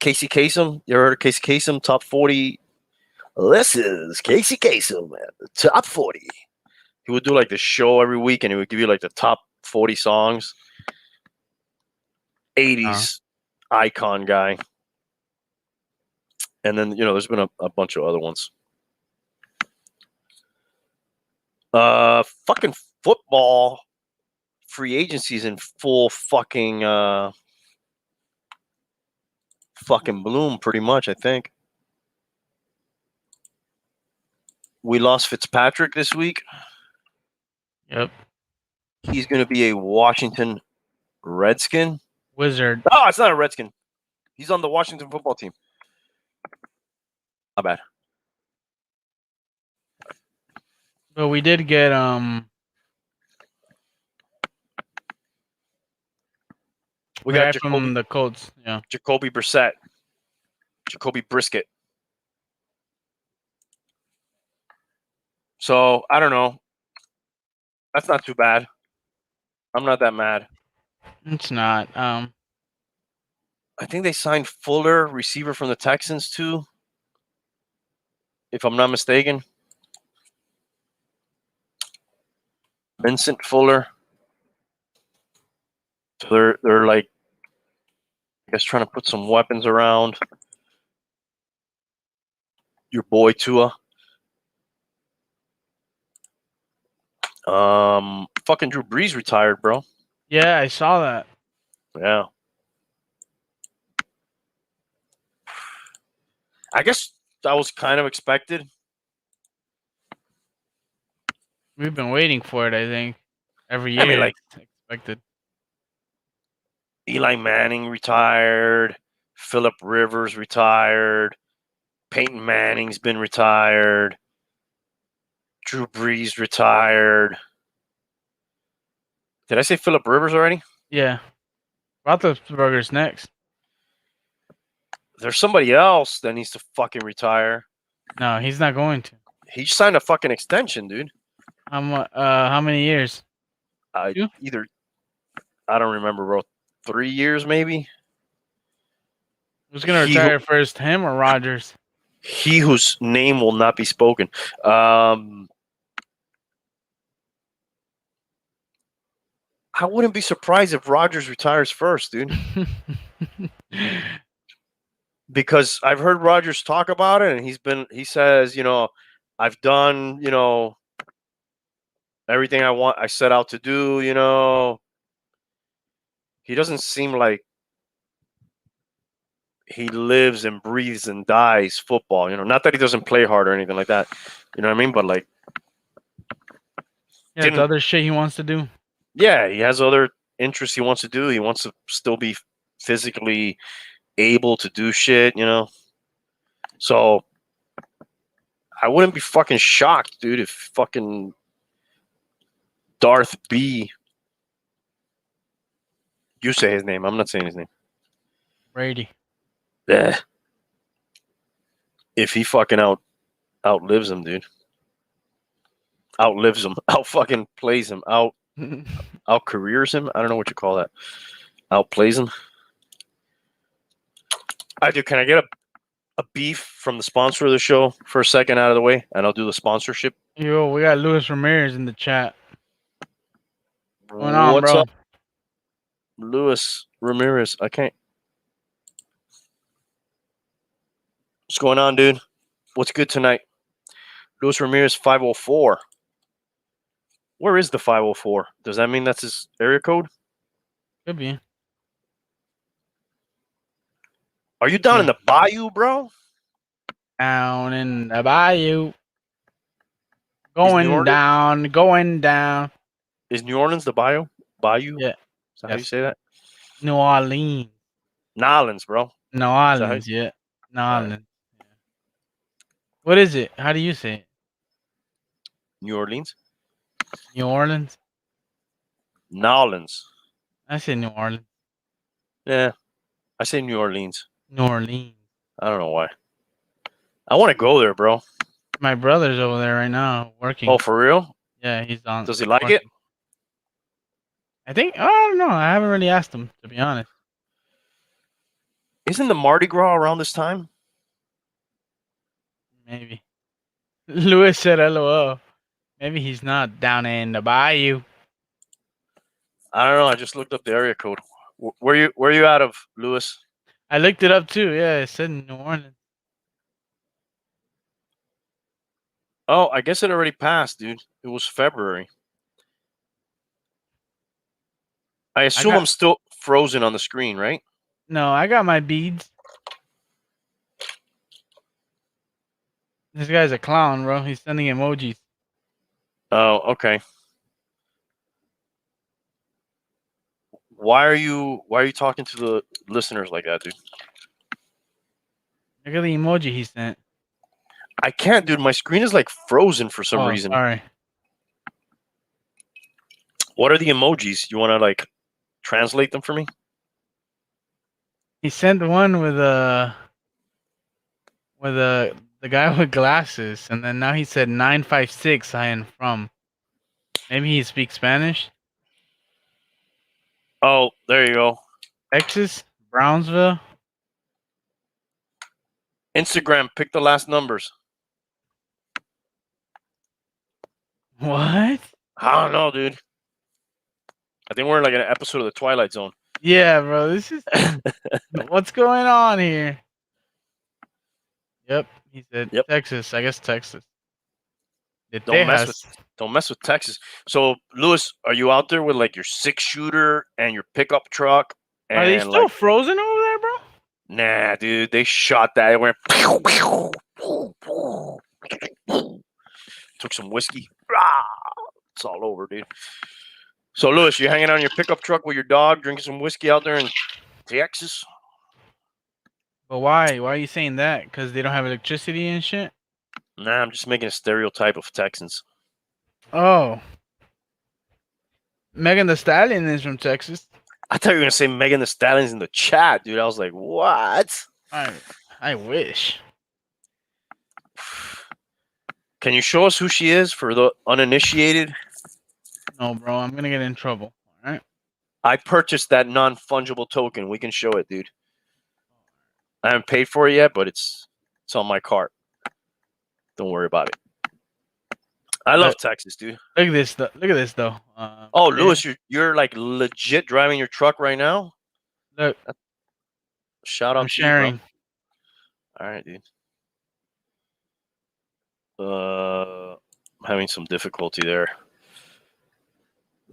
Casey Kasem, you ever heard of Casey Kasem? Top 40. This is Casey Kasem, top 40. He would do like the show every week and he would give you like the top 40 songs. 80s icon guy. And then, there's been a bunch of other ones. Fucking football free agency's in full fucking bloom, pretty much, I think. We lost Fitzpatrick this week. Yep. He's going to be a Washington Redskin. Wizard. Oh, it's not a Redskin. He's on the Washington football team. Not bad. But we did get We got from the Colts. Yeah. Jacoby Brissett. Jacoby Brisket. So I don't know. That's not too bad. I'm not that mad. It's not. I think they signed Fuller, receiver from the Texans, too. If I'm not mistaken. Vincent Fuller. So they're like, I guess, trying to put some weapons around. your boy Tua. Fucking Drew Brees retired, bro. Yeah, I saw that. Yeah. I guess that was kind of expected. We've been waiting for it. I think every I mean, year like it's expected. Eli Manning retired, Philip Rivers retired, Peyton Manning's been retired, Drew Brees retired. Did I say Philip Rivers already? Yeah, Roethlisberger's next. There's somebody else that needs to fucking retire. No, he's not going to. He signed a fucking extension, dude. How many years? Two? Either I don't remember, bro. 3 years maybe. Who's gonna He who, retire first, him or Rodgers? he whose name will not be spoken. I wouldn't be surprised if Rodgers retires first, dude. Because I've heard Rodgers talk about it, and he says, I've done, everything I set out to do, He doesn't seem like he lives and breathes and dies football, not that he doesn't play hard or anything like that. You know what I mean? But like, Yeah, it's other shit he wants to do. yeah, he has other interests he wants to do. He wants to still be physically able to do shit, So I wouldn't be fucking shocked, dude, if fucking Darth B. You say his name. I'm not saying his name. Brady. Yeah. If he fucking outlives him, dude. Outlives him. Out fucking plays him. Out careers him. I don't know what you call that. Outplays him. I do. Can I get a beef from the sponsor of the show for a second out of the way, and I'll do the sponsorship. Yo, we got Luis Ramirez in the chat. What's going on, What's bro? up, Luis Ramirez? I can't. What's going on, dude? What's good tonight? Luis Ramirez 504. Where is the 504? Does that mean that's his area code? Could be. Are you down in the bayou, bro? Down in the bayou. Going down. Is New Orleans the bayou? Bayou? Yeah. Is that how you say that? New Orleans. Nolans, bro. New Orleans, yeah. New Orleans. Right. Yeah. What is it? How do you say it? New Orleans? New Orleans? Nolans. I say New Orleans. Yeah. I say New Orleans. New Orleans. I don't know why. I want to go there, bro. My brother's over there right now working. Oh, for real? Yeah, he's on. Does he like it? I don't know. I haven't really asked him, to be honest. Isn't the Mardi Gras around this time? Maybe. Luis said LOL. Maybe he's not down in the bayou. I don't know. I just looked up the area code. Where you out of, Luis? I looked it up too. Yeah, it said New Orleans. Oh, I guess it already passed, dude. It was February. I assume I'm still frozen on the screen, right? No, I got my beads. This guy's a clown, bro. He's sending emojis. Oh, okay. Why are you talking to the listeners like that, dude? Look at the emoji he sent. I can't, dude. My screen is like frozen for some reason. All right. What are the emojis? You want to like translate them for me? He sent one with the guy with glasses, and then now he said 956 I am from. Maybe he speaks Spanish. Oh, there you go. Texas, Brownsville. Instagram, pick the last numbers. What? I don't know, dude. I think we're in like an episode of the Twilight Zone. Yeah, bro. This is what's going on here. Yep, He said Yep. Texas. I guess Texas. De Don't mess with Texas. don't mess with Texas. So, Lewis, are you out there with like your 6-shooter and your pickup truck Are they and still like, frozen over there, bro? nah, dude, they shot that. It went took some whiskey. It's all over, dude. So, Lewis, you hanging out in your pickup truck with your dog, drinking some whiskey out there in Texas? But why? Why are you saying that? Because they don't have electricity and shit? Nah, I'm just making a stereotype of Texans. Oh. Megan the Stallion is from Texas. I thought you were gonna say Megan the Stallion's in the chat, dude. I was like, what? I wish. Can you show us who she is for the uninitiated? No, bro, I'm gonna get in trouble. All right. I purchased that non-fungible token. We can show it, dude. I haven't paid for it yet, but it's on my cart. Don't worry about it. I love Texas, dude. Look at this. Look at this though. Oh, Lewis, you're like legit driving your truck right now? Look, Shout I'm out to sharing. you, bro. All right, dude. I'm having some difficulty there.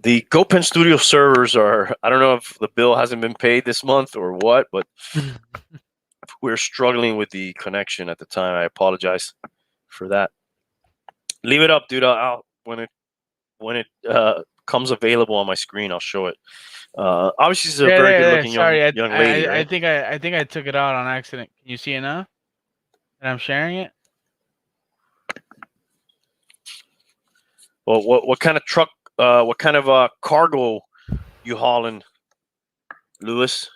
The GoPen Studio servers are, I don't know if the bill hasn't been paid this month or what, but we're struggling with the connection at the time. I apologize for that. Leave it up, dude. I'll when it comes available on my screen, I'll show it. Obviously, she's a very good-looking young lady, right? I think I took it out on accident. Can you see it now? And I'm sharing it. Well, what kind of truck? What kind of cargo you hauling, Lewis?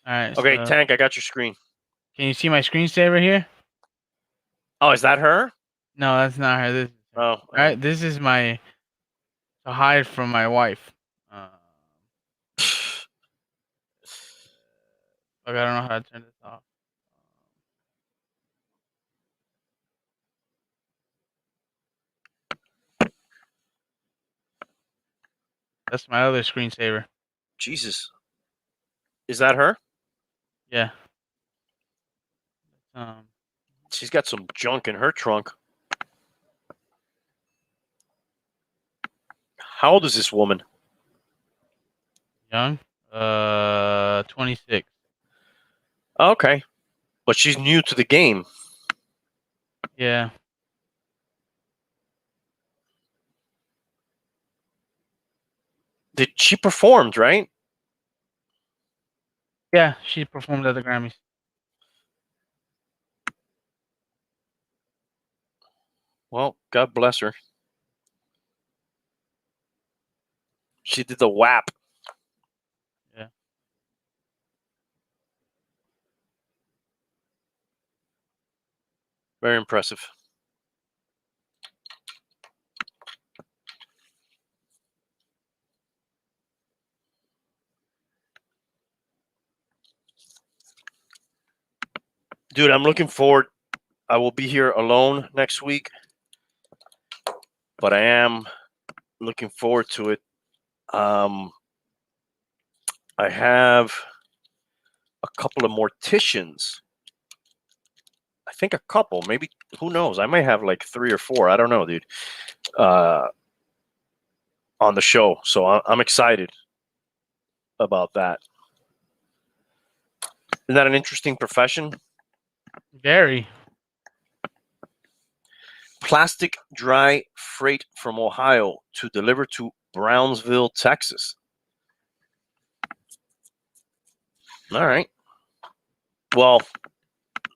All right. Okay, So, Tank, I got your screen. can you see my screensaver here? Oh, is that her? No, that's not her. This. Oh, All right. This is my to hide from my wife. Fuck, I don't know how to turn this off. That's my other screensaver. Jesus. Is that her? Yeah. She's got some junk in her trunk. How old is this woman? Young. 26. Okay. But she's new to the game. Yeah. She performed, right? Yeah, she performed at the Grammys. Well, God bless her. She did the WAP. Yeah. Very impressive. Dude, I'm looking forward. I will be here alone next week, but I am looking forward to it. I have a couple of morticians. I think a couple, maybe, who knows? I might have like 3 or 4. I don't know, dude. On the show. So I'm excited about that. Isn't that an interesting profession? Very. Plastic dry freight from Ohio to deliver to Brownsville, Texas. All right. Well,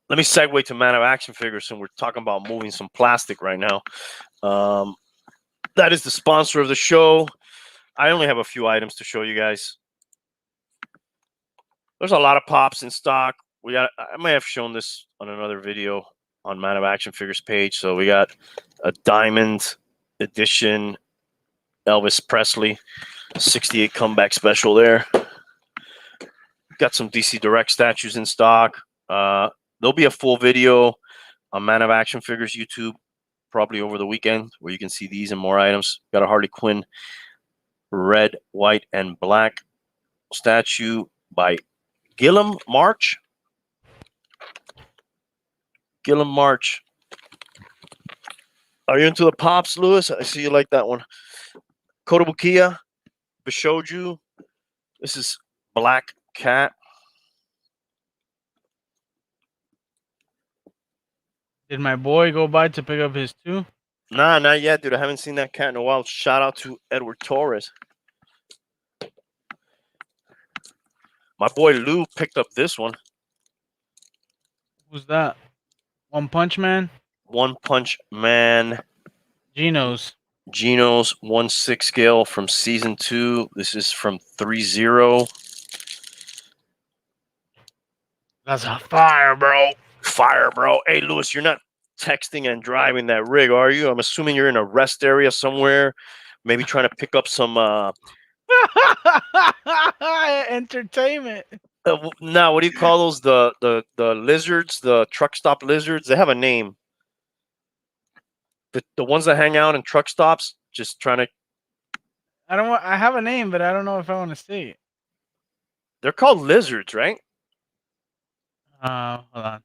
let me segue to Man of Action Figures, and we're talking about moving some plastic right now. That is the sponsor of the show. I only have a few items to show you guys. There's a lot of pops in stock. I may have shown this on another video on Man of Action Figures page. So we got a diamond edition Elvis Presley 68 comeback special there. Got some DC Direct statues in stock. There'll be a full video on Man of Action Figures YouTube probably over the weekend where you can see these and more items. Got a Harley Quinn red, white, and black statue by Gillum March. Gillum March. Are you into the pops, Lewis? I see you like that one. Kotobukiya, Bishoju. This is Black Cat. Did my boy go by to pick up his two? Nah, not yet, dude. I haven't seen that cat in a while. Shout out to Edward Torres. My boy Lou picked up this one. Who's that? One Punch Man? One Punch Man. Geno's. Geno's 1/6 scale from season 2. This is from 3-0. That's a fire, bro. Fire, bro. Hey, Lewis, you're not texting and driving that rig, are you? I'm assuming you're in a rest area somewhere, maybe trying to pick up some. Entertainment. Now, what do you call those? The lizards, the truck stop lizards. They have a name. The ones that hang out in truck stops, just trying to. I have a name, but I don't know if I want to say it. They're called lizards, right? Hold on.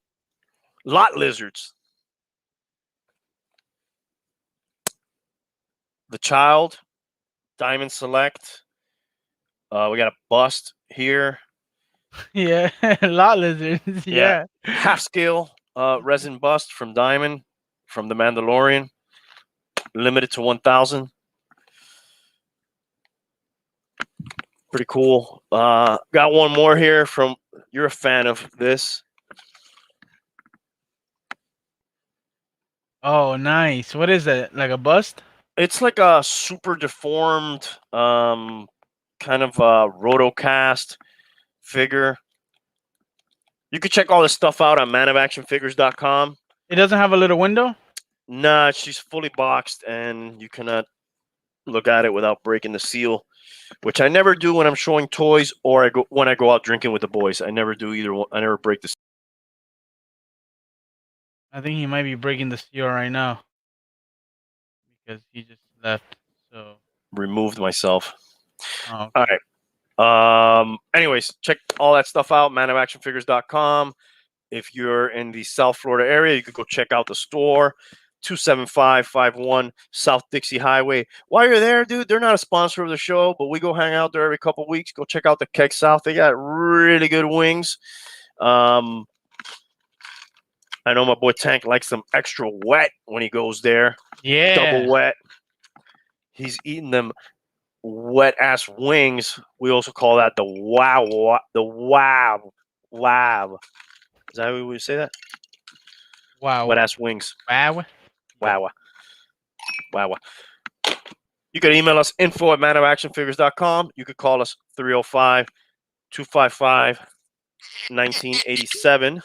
Lot lizards. The Child, Diamond Select. We got a bust here. Yeah, lot lizards. Yeah. Half scale resin bust from Diamond, from The Mandalorian. Limited to 1,000. Pretty cool. Got one more here from. You're a fan of this. Oh, nice. What is that? Like a bust? It's like a super deformed, kind of rotocast figure. You can check all this stuff out on manofactionfigures.com. It doesn't have a little window? Nah, she's fully boxed, and you cannot look at it without breaking the seal, which I never do when I'm showing toys or when I go out drinking with the boys. I never do either one. I never break the seal. I think he might be breaking the seal right now because he just left. So Removed myself. okay. All right. Anyways, check all that stuff out, manofactionfigures.com. If you're in the South Florida area, you could go check out the store, 27551 South Dixie Highway. While you're there, dude, they're not a sponsor of the show, but we go hang out there every couple weeks. Go check out the Keg South. They got really good wings. I know my boy Tank likes them extra wet when he goes there. Yeah. Double wet. He's eating them wet ass wings. We also call that the wow. Is that how we would say that? Wow. Wet ass wings. Wow. Wow. You can email us info@manofactionfigures.com. You could call us 305-255-1987.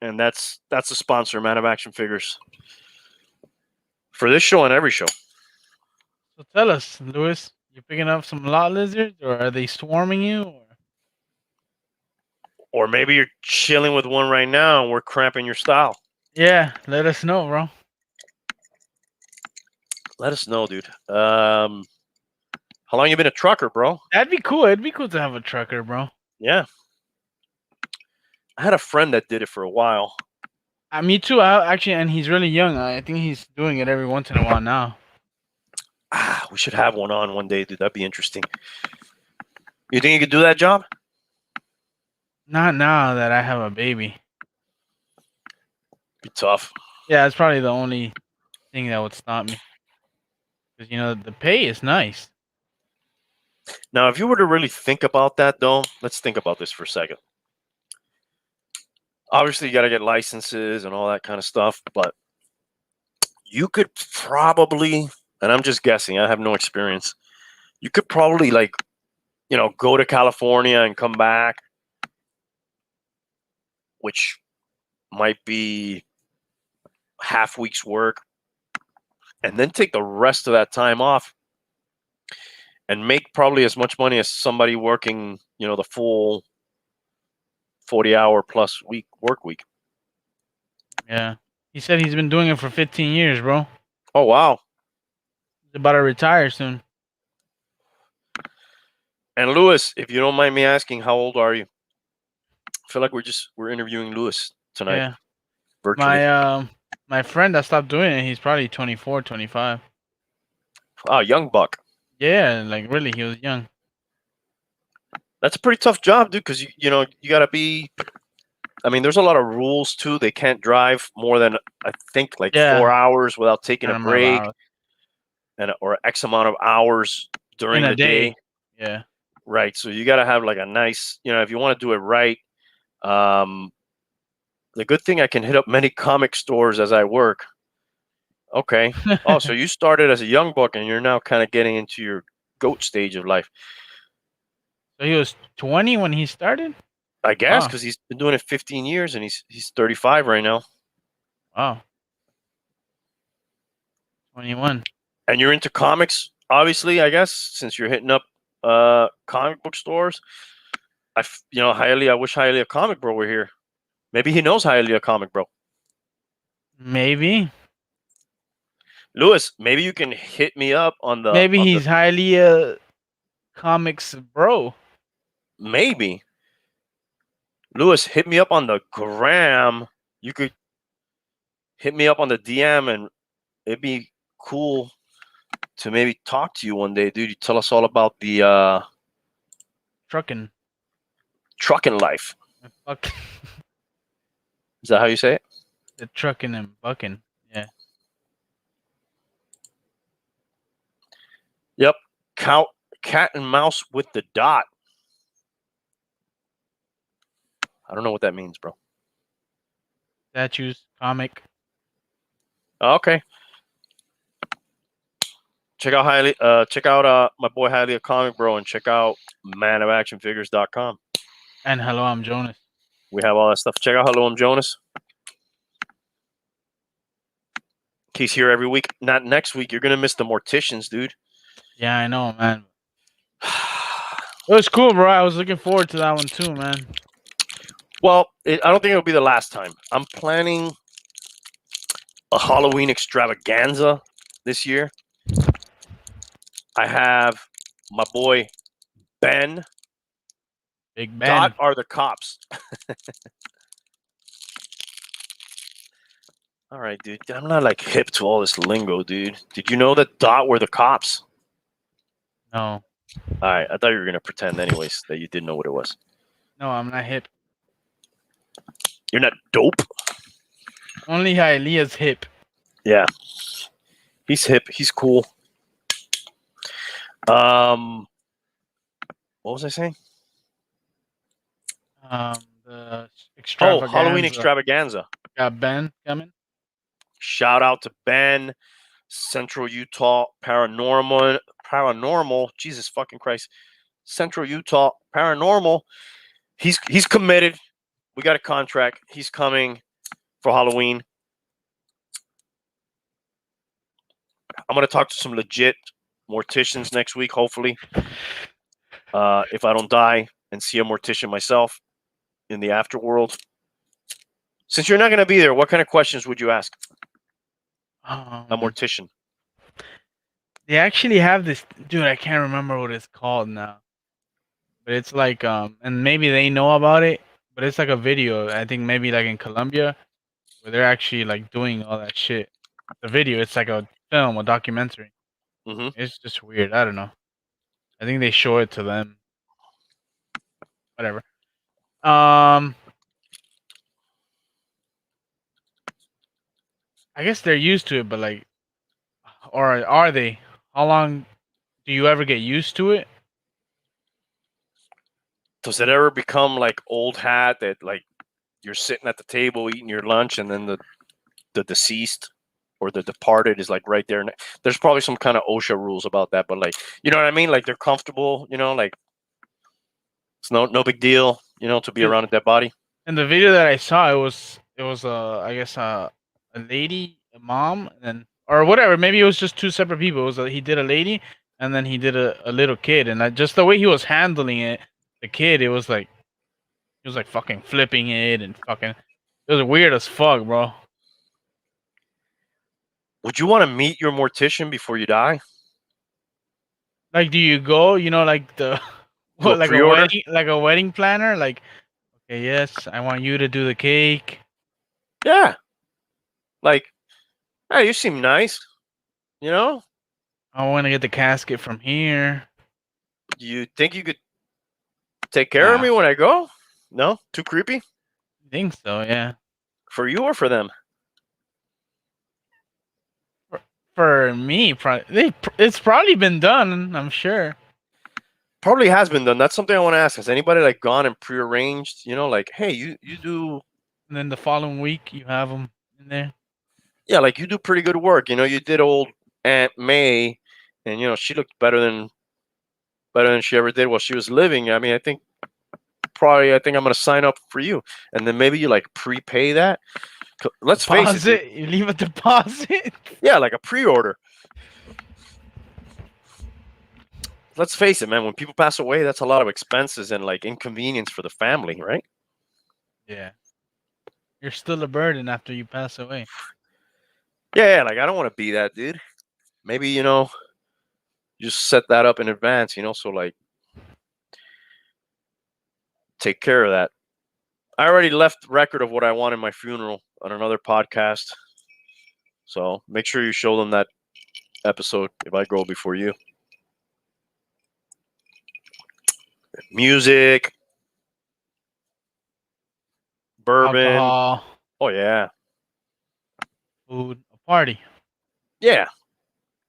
And that's the sponsor, Man of Action Figures. For this show and every show. So tell us, Lewis, you picking up some lot lizards, or are they swarming you? Or maybe you're chilling with one right now and we're cramping your style. Yeah, let us know, bro. Let us know, dude. How long you been a trucker, bro? That'd be cool. It'd be cool to have a trucker, bro. Yeah. I had a friend that did it for a while. Me too. Actually, and he's really young. I think he's doing it every once in a while now. We should have one on one day, dude. That'd be interesting. You think you could do that job? Not now that I have a baby. Be tough. Yeah, it's probably the only thing that would stop me. Because, the pay is nice. Now, if you were to really think about that, though, let's think about this for a second. Obviously, you got to get licenses and all that kind of stuff, but you could probably, and I'm just guessing, I have no experience, you could probably, go to California and come back, which might be half week's work, and then take the rest of that time off and make probably as much money as somebody working, the full 40-hour plus work week. Yeah. He said he's been doing it for 15 years, bro. Oh, wow. He's about to retire soon. And Lewis, if you don't mind me asking, how old are you? I feel like we're interviewing Lewis. tonight, Yeah. virtually. My friend that stopped doing it, he's probably 24, 25. Oh, young buck. Yeah, like really, he was young. That's a pretty tough job, dude. Because you gotta be. I mean, there's a lot of rules too. They can't drive more than I think like Yeah, 4 hours without taking and a I'm not break, allowed and or X amount of hours in during a the day. day. Yeah. Right. So you gotta have like a nice. If you want to do it right. Um, the good thing I can hit up many comic stores as I work. Okay. Oh, so you started as a young buck and you're now kind of getting into your goat stage of life. So he was 20 when he started. I guess Wow, because he's been doing it 15 years and he's 35 right now. wow, 21. And you're into comics, obviously, I guess, since you're hitting up comic book stores. I wish Highly a comic bro were here. Maybe he knows Highly a comic bro. Maybe, Lewis, maybe you can hit me up on the maybe on the he's highly comics bro. maybe. Lewis, hit me up on the gram. You could hit me up on the DM and it'd be cool to maybe talk to you one day, dude. You tell us all about the Trucking. trucking life. Fuck. Is that how you say it? The trucking and bucking. Yeah. Yep. Cat and mouse with the dot. I don't know what that means, bro. Statues, comic. Okay. Check out my boy Highly a comic bro and check out manofactionfigures.com. And hello, I'm Jonas. We have all that stuff. Check out Hello, I'm Jonas. He's here every week. Not next week. You're gonna miss the morticians, dude. Yeah, I know, man. It was cool, bro. I was looking forward to that one too, man. Well, I don't think it'll be the last time. I'm planning a Halloween extravaganza this year. I have my boy Ben. Big Ben. Dot are the cops. All right, dude. I'm not like hip to all this lingo, dude. Did you know that Dot were the cops? No, All right, I thought you were gonna pretend, anyways, that you didn't know what it was. no, I'm not hip. You're not dope. Only Hialeah's hip. Yeah, he's hip. He's cool. What was I saying? The Oh, Halloween extravaganza. extravaganza. Got Ben coming. Shout out to Ben, Central Utah Paranormal. Jesus fucking Christ, Central Utah Paranormal. He's committed. We got a contract. He's coming for Halloween. I'm gonna talk to some legit morticians next week, hopefully. If I don't die and see a mortician myself in the afterworld. Since you're not gonna be there, what kind of questions would you ask a mortician? They actually have this, dude. I can't remember what it's called now, but it's like and maybe they know about it, but it's like a video. I think maybe like in Colombia, where they're actually like doing all that shit. The video, it's like a film, a documentary. Mm-hmm. It's just weird. I don't know. I think they show it to them. Whatever. I guess they're used to it, but like, or are they? How long do you ever get used to it? Does it ever become like old hat that like you're sitting at the table eating your lunch and then the deceased or the departed is like right there? There's probably some kind of OSHA rules about that, but like, you know what I mean? Like they're comfortable, like it's no big deal, to be around a dead body. In the video that I saw, it was I guess a lady, a mom, and or whatever. Maybe it was just two separate people. It was he did a lady, and then he did a little kid, and just the way he was handling it, the kid, it was like he was like fucking flipping it and fucking. It was weird as fuck, bro. Would you want to meet your mortician before you die? Like, do you go? Like the Do a what, pre-order? like a wedding planner? Like, okay, yes, I want you to do the cake. Yeah. Like, hey, you seem nice. You know, I want to get the casket from here. you think you could take care of Ah, me when I go? No? Too creepy? I think so. Yeah. For you or for them? For me, it's probably been done. I'm sure. Probably has been done. That's something I want to ask. Has anybody like gone and prearranged? Like, hey, you do, And then the following week, you have them in there. yeah, like you do pretty good work. You did old Aunt May, and she looked better than she ever did while she was living. I mean, I think I'm gonna sign up for you, and then maybe you like prepay that. Let's face it, dude. Deposit. You leave a deposit. Yeah, like a pre-order. Let's face it, man. When people pass away, that's a lot of expenses and like inconvenience for the family, right? Yeah. You're still a burden after you pass away. Yeah, like I don't want to be that dude. Maybe just set that up in advance, so like take care of that. I already left record of what I want in my funeral on another podcast. So make sure you show them that episode if I go before you. Music, bourbon. Alcohol, Oh yeah. food, a party. Yeah.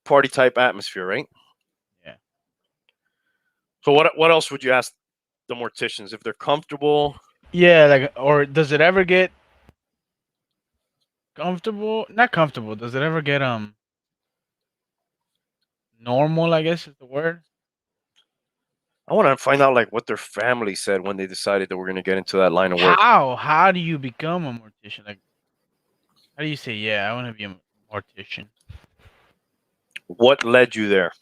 Party type atmosphere, right? Yeah. So what else would you ask the morticians if they're comfortable? Yeah, like, or does it ever get comfortable? Not comfortable. Does it ever get normal? I guess is the word. I want to find out like what their family said when they decided that we're going to get into that line of work. How do you become a mortician? Like, how do you say, yeah, I want to be a mortician? What led you there?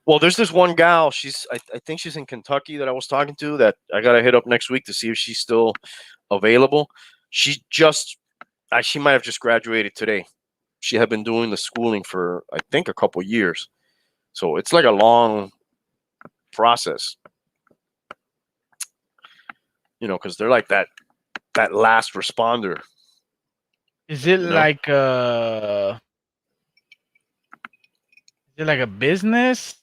Well, there's this one gal. I think she's in Kentucky that I was talking to that I got to hit up next week to see if she's still available. She might have just graduated today. She had been doing the schooling for, I think, a couple years. So it's like a long process, because they're like that last responder. Is it You know? like a business,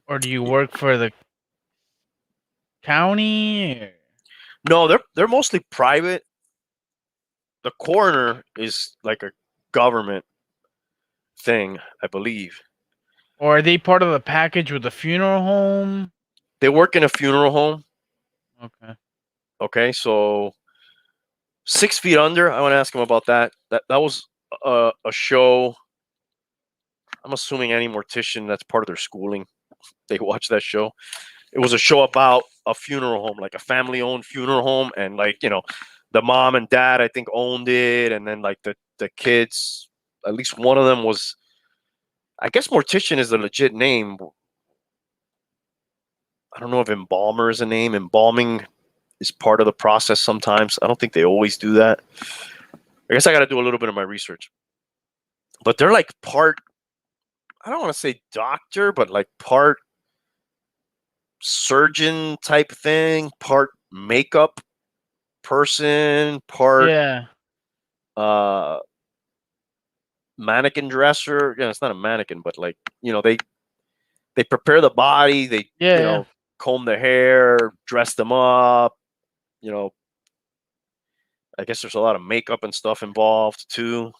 or do you work for the county? Or... No, they're mostly private. The coroner is like a government thing, I believe. Or are they part of the package with the funeral home? They work in a funeral home. Okay. Okay, so 6 Feet Under. I want to ask him about that. That was a show. I'm assuming any mortician that's part of their schooling, they watch that show. It was a show about a funeral home, like a family-owned funeral home, and like the mom and dad I think owned it, and then like the kids. At least one of them was. I guess mortician is a legit name. I don't know if embalmer is a name. Embalming is part of the process sometimes. I don't think they always do that. I guess I got to do a little bit of my research. But they're like part, I don't want to say doctor, but like part surgeon type thing, part makeup person, part Yeah. uh mannequin dresser. Yeah, it's not a mannequin, but like, they prepare the body, they, Yeah. comb their hair, dress them up, you know, I guess there's a lot of makeup and stuff involved too.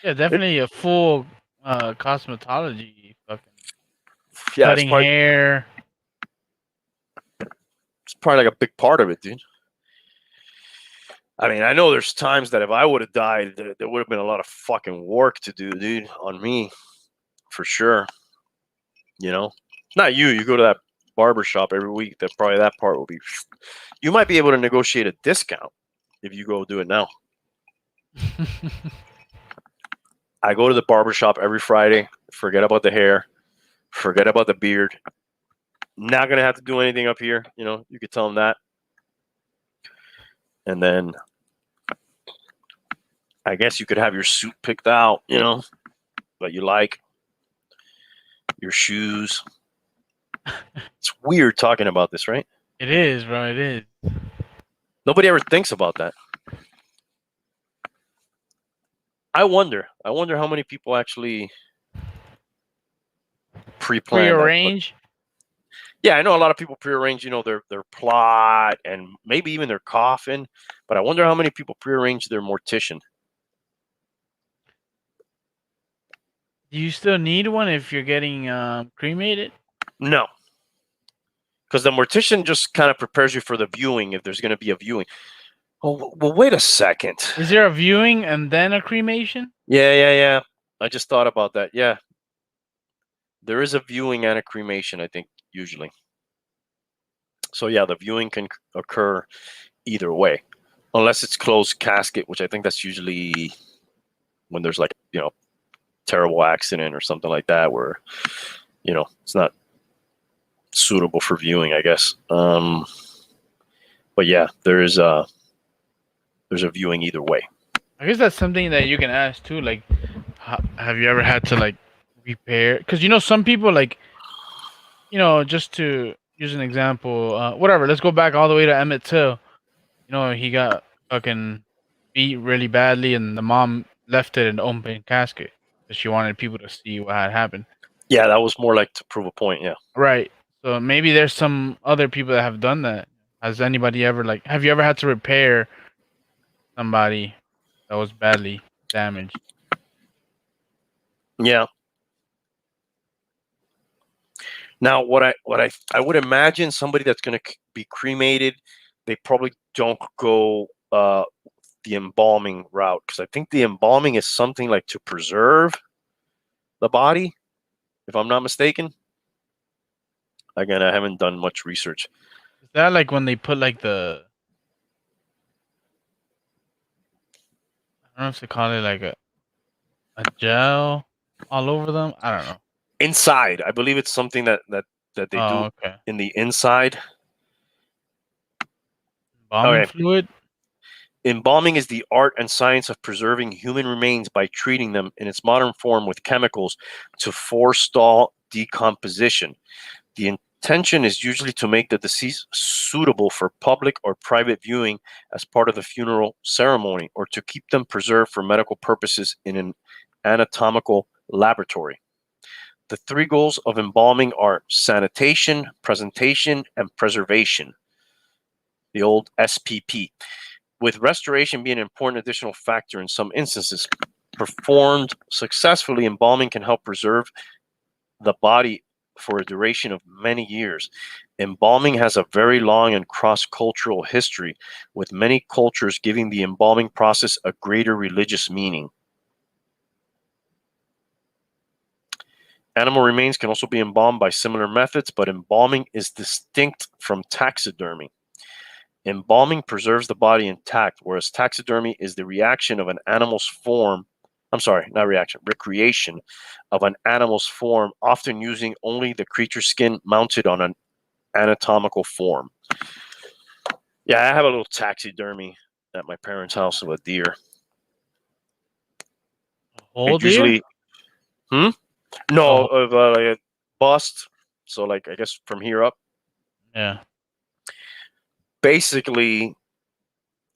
Yeah. Definitely a full cosmetology. Fucking Yeah, cutting hair. it's probably like a big part of it, dude. I mean, I know there's times that if I would have died, there would have been a lot of fucking work to do, dude, on me, for sure. Not you. You go to that barber shop every week. That part will be. You might be able to negotiate a discount if you go do it now. I go to the barber shop every Friday. Forget about the hair. Forget about the beard. Not gonna have to do anything up here. You could tell them that, and then I guess you could have your suit picked out. That you like. Your shoes. It's weird talking about this, right? It is, bro. It is. Nobody ever thinks about that. I wonder how many people actually pre-plan that. But Prearrange. yeah, I know a lot of people prearrange, their plot and maybe even their coffin. But I wonder how many people prearrange their mortician. Do you still need one if you're getting cremated? No, because the mortician just kind of prepares you for the viewing if there's going to be a viewing. Oh, well, wait a second. Is there a viewing and then a cremation? Yeah. I just thought about that. Yeah, there is a viewing and a cremation, I think, usually. So yeah, the viewing can occur either way, unless it's closed casket, which I think that's usually when there's like, terrible accident or something like that, where, it's not suitable for viewing, I guess. But yeah, there's a viewing either way. I guess that's something that you can ask too. Like, have you ever had to like repair? Because some people like, just to use an example, whatever. Let's go back all the way to Emmett Till. He got fucking beat really badly, and the mom left it in the open casket because she wanted people to see what had happened. Yeah, that was more like to prove a point. Yeah. Right. So maybe there's some other people that have done that. Has anybody ever have you ever had to repair somebody that was badly damaged? Yeah. Now, what I would imagine, somebody that's going to be cremated, they probably don't go the embalming route, because I think the embalming is something like to preserve the body, if I'm not mistaken. Again, I haven't done much research. Is that like when they put like I don't know if they call it like a gel all over them? I don't know. Inside, I believe it's something that they Oh, do okay. in the inside. Embalming Okay. fluid? Embalming is the art and science of preserving human remains by treating them in its modern form with chemicals to forestall decomposition. The intention is usually to make the deceased suitable for public or private viewing as part of the funeral ceremony, or to keep them preserved for medical purposes in an anatomical laboratory. The three goals of embalming are sanitation, presentation, and preservation, the old SPP, with restoration being an important additional factor in some instances. Performed successfully, embalming can help preserve the body for a duration of many years. Embalming has a very long and cross-cultural history, with many cultures giving the embalming process a greater religious meaning. Animal remains can also be embalmed by similar methods, but embalming is distinct from taxidermy. Embalming preserves the body intact, whereas taxidermy is the reaction of an animal's form. I'm sorry, not reaction, recreation of an animal's form, often using only the creature's skin mounted on an anatomical form. Yeah, I have a little taxidermy at my parents' house of a deer. A whole It deer? usually, no, of like a bust. So, like, I guess from here up. Yeah. Basically,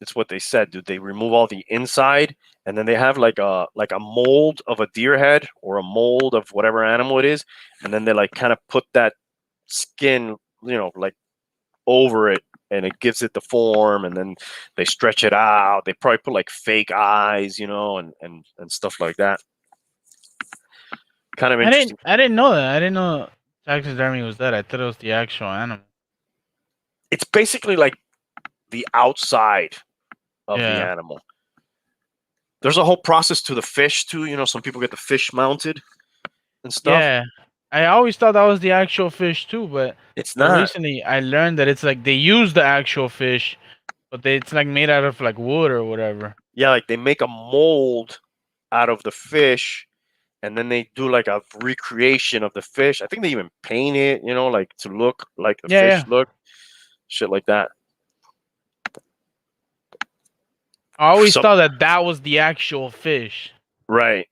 it's what they said, dude. They remove all the inside, and then they have like a mold of a deer head or a mold of whatever animal it is, and then they like kind of put that skin, like over it, and it gives it the form, and then they stretch it out. They probably put like fake eyes, and stuff like that. Kind of interesting. I didn't know that. I didn't know taxidermy was that. I thought it was the actual animal. It's basically like the outside of the Yeah. animal. There's a whole process to the fish too. Some people get the fish mounted and stuff. Yeah. I always thought that was the actual fish too, but It's not. recently I learned that it's like they use the actual fish, but it's like made out of like wood or whatever. Yeah, like they make a mold out of the fish, and then they do like a recreation of the fish. I think they even paint it, like to look like the Yeah, fish yeah. look, shit like that. I always So, thought that was the actual fish. right,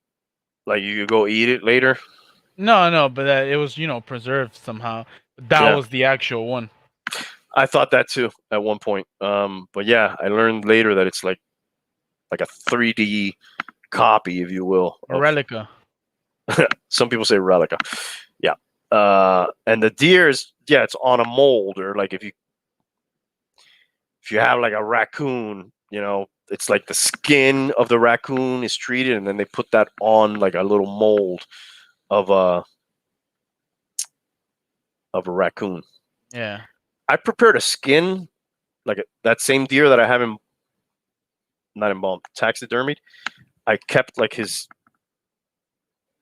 like you could go eat it later. No, but that it was preserved somehow. That Yeah, was the actual one. I thought that too at one point. But yeah, I learned later that it's like a 3D copy, if you will, A of relica. some people say relica. Yeah. And the deer is, yeah, it's on a mold, or like if you have like a raccoon, it's like the skin of the raccoon is treated, and then they put that on like a little mold of a raccoon. Yeah. I prepared a skin like that same deer that I have in not embalmed, taxidermied. I kept like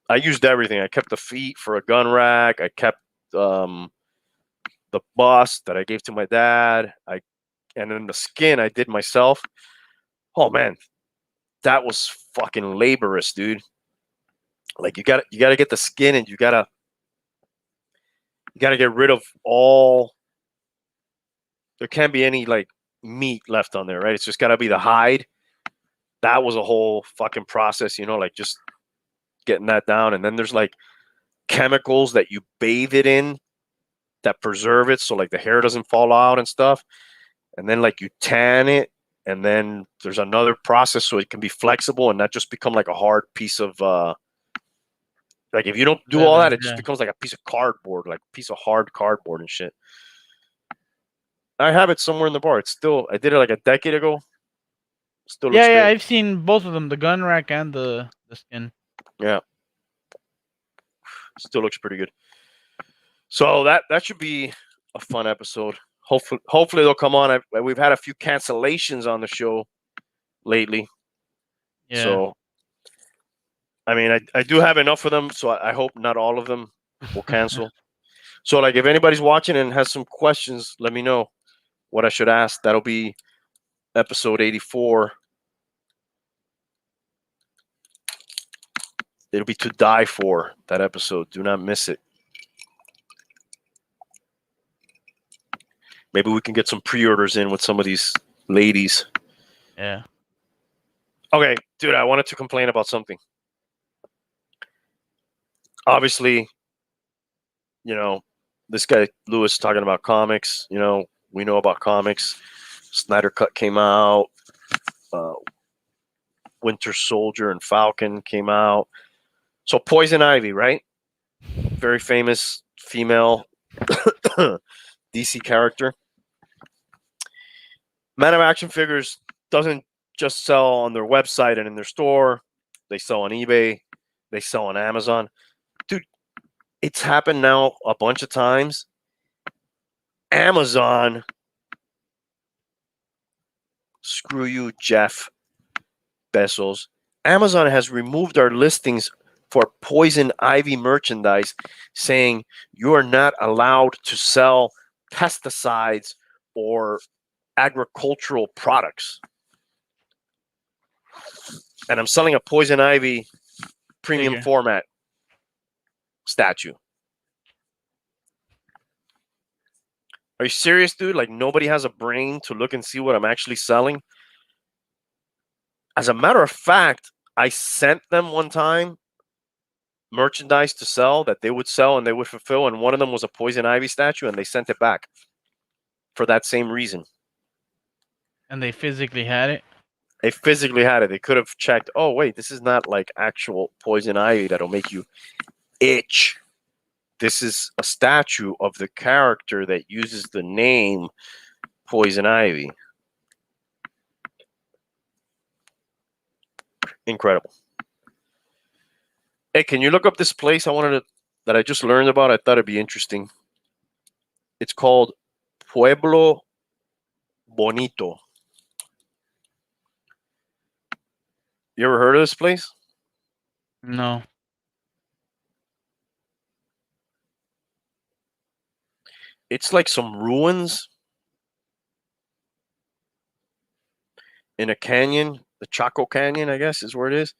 I used everything. I kept the feet for a gun rack. I kept um, the bust that I gave to my dad. And then the skin I did myself. Oh man, that was fucking laborious, dude. Like you gotta get the skin, and you gotta get rid of all. There can't be any like meat left on there, right? It's just gotta be the hide. That was a whole fucking process, like just getting that down. And then there's like chemicals that you bathe it in that preserve it, so like the hair doesn't fall out and stuff. And then like you tan it, and then there's another process so it can be flexible and not just become like a hard piece of like if you don't do all Leather. that, it just Yeah. becomes like a piece of cardboard, like a piece of hard cardboard and shit. I have it somewhere in the bar. It's still, I did it like a decade ago. Still looks Yeah, yeah. great. I've seen both of them, the gun rack and the skin. Yeah, still looks pretty good. So that should be a fun episode. Hopefully they'll come on. We've had a few cancellations on the show lately. Yeah. So I mean, I do have enough of them, so I hope not all of them will cancel. So like if anybody's watching and has some questions, let me know what I should ask. That'll be episode 84. It'll be to die for, that episode. Do not miss it. Maybe we can get some pre-orders in with some of these ladies. Yeah. Okay, dude, I wanted to complain about something. Obviously, this guy Lewis talking about comics. We know about comics. Snyder Cut came out. Winter Soldier and Falcon came out. So Poison Ivy, right? Very famous female DC character. Man of Action Figures doesn't just sell on their website and in their store. They sell on eBay. They sell on Amazon. Dude, it's happened now a bunch of times. Amazon, screw you, Jeff Bezos. Amazon has removed our listings for Poison Ivy merchandise, saying you are not allowed to sell pesticides or agricultural products. And I'm selling a Poison Ivy premium Figure. format statue. Are you serious, dude? Like nobody has a brain to look and see what I'm actually selling? As a matter of fact, I sent them one time merchandise to sell that they would sell and they would fulfill, and one of them was a Poison Ivy statue, and they sent it back for that same reason. And they physically had it. They physically had it. They could have checked, oh wait, this is not like actual Poison Ivy that'll make you itch. This is a statue of the character that uses the name Poison Ivy. Incredible. Hey, can you look up this place that I just learned about? I thought it'd be interesting. It's called Pueblo Bonito. You ever heard of this place? No. It's like some ruins in a canyon. The Chaco Canyon, I guess, is where it is.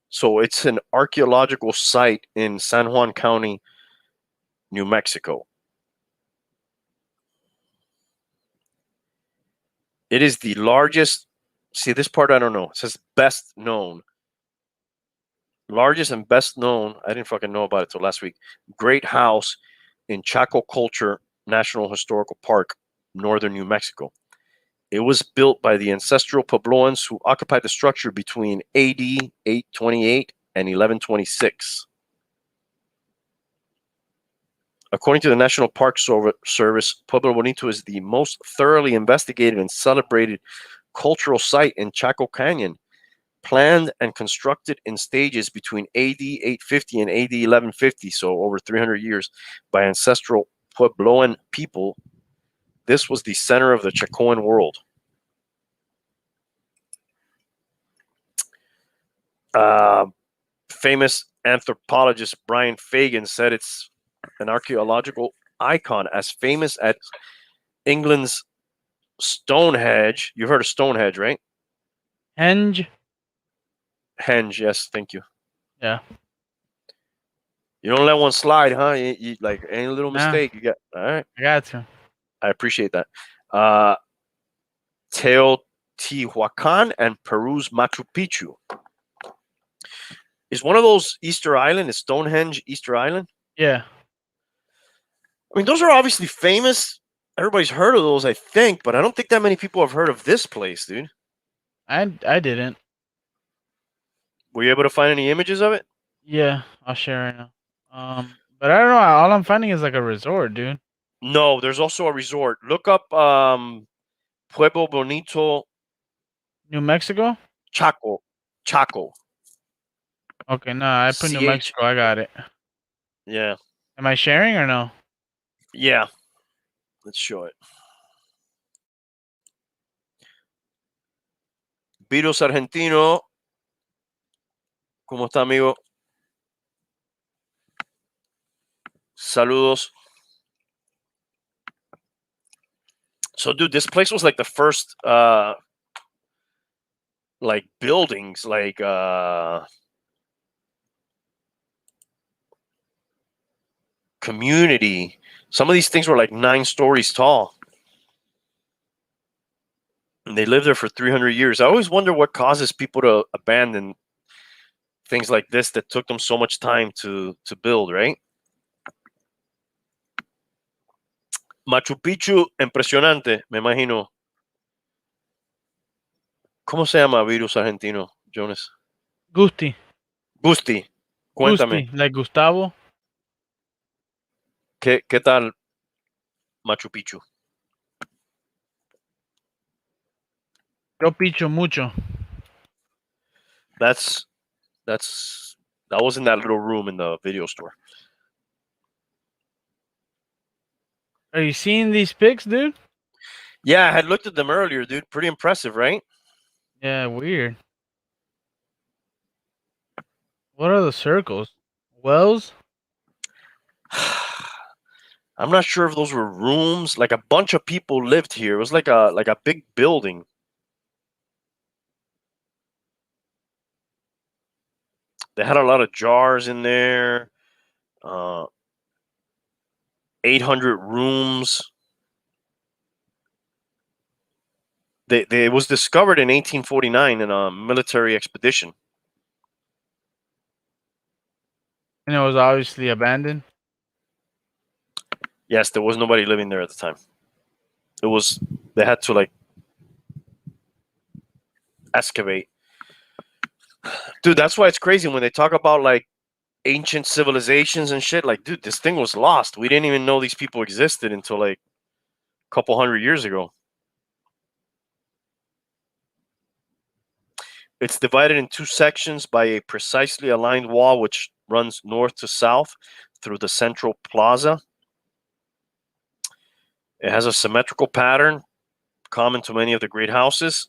So it's an archaeological site in San Juan County, New Mexico. It is the largest. See, this part I don't know. It says best known. Largest and best known. I didn't fucking know about it till last week. Great house in Chaco Culture National Historical Park, northern New Mexico. It was built by the ancestral Puebloans who occupied the structure between AD 828 and 1126. According to the National Park Service, Pueblo Bonito is the most thoroughly investigated and celebrated cultural site in Chaco Canyon, planned and constructed in stages between AD 850 and AD 1150, so over 300 years, by ancestral Puebloan people. This was the center of the Chacoan world. Famous anthropologist Brian Fagan said it's an archaeological icon as famous as England's Stonehenge. You've heard of Stonehenge, right? Henge. Henge, yes, thank you. Yeah. You don't let one slide, huh? You like any little mistake, you got. All right. I got to. I appreciate that. Teotihuacan and Peru's Machu Picchu. Is one of those Easter Island? Is Stonehenge Easter Island? Yeah. I mean, those are obviously famous. Everybody's heard of those, I think, but I don't think that many people have heard of this place, dude. I didn't. Were you able to find any images of it? Yeah, I'll share right now. But I don't know. All I'm finding is like a resort, dude. No, there's also a resort. Look up Pueblo Bonito, New Mexico. Chaco. Okay, no, I put New CH. Mexico. I got it. Yeah. Am I sharing or no? Yeah. Let's show it. Virus Argentino. ¿Cómo está, amigo? Saludos. So, dude, this place was like the first, like buildings, like community. Some of these things were like 9 stories tall. And they lived there for 300 years. I always wonder what causes people to abandon things like this that took them so much time to build, right? Machu Picchu, impresionante, me imagino. ¿Cómo se llama virus argentino, Jonas? Gusti. Cuéntame. Gusti, like Gustavo. ¿Qué tal Machu Picchu? Yo picho mucho. That was in that little room in the video store. Are you seeing these pics, dude? Yeah, I had looked at them earlier, dude. Pretty impressive, right? Yeah, weird. What are the circles? Wells? I'm not sure if those were rooms. Like a bunch of people lived here. It was like a big building. They had a lot of jars in there. 800 rooms. It was discovered in 1849 in a military expedition. And it was obviously abandoned. Yes, there was nobody living there at the time. They had to like excavate. Dude, that's why it's crazy when they talk about like ancient civilizations and shit. Like, dude, this thing was lost. We didn't even know these people existed until like a couple hundred years ago. It's divided in 2 sections by a precisely aligned wall which runs north to south through the central plaza. It has a symmetrical pattern common to many of the great houses.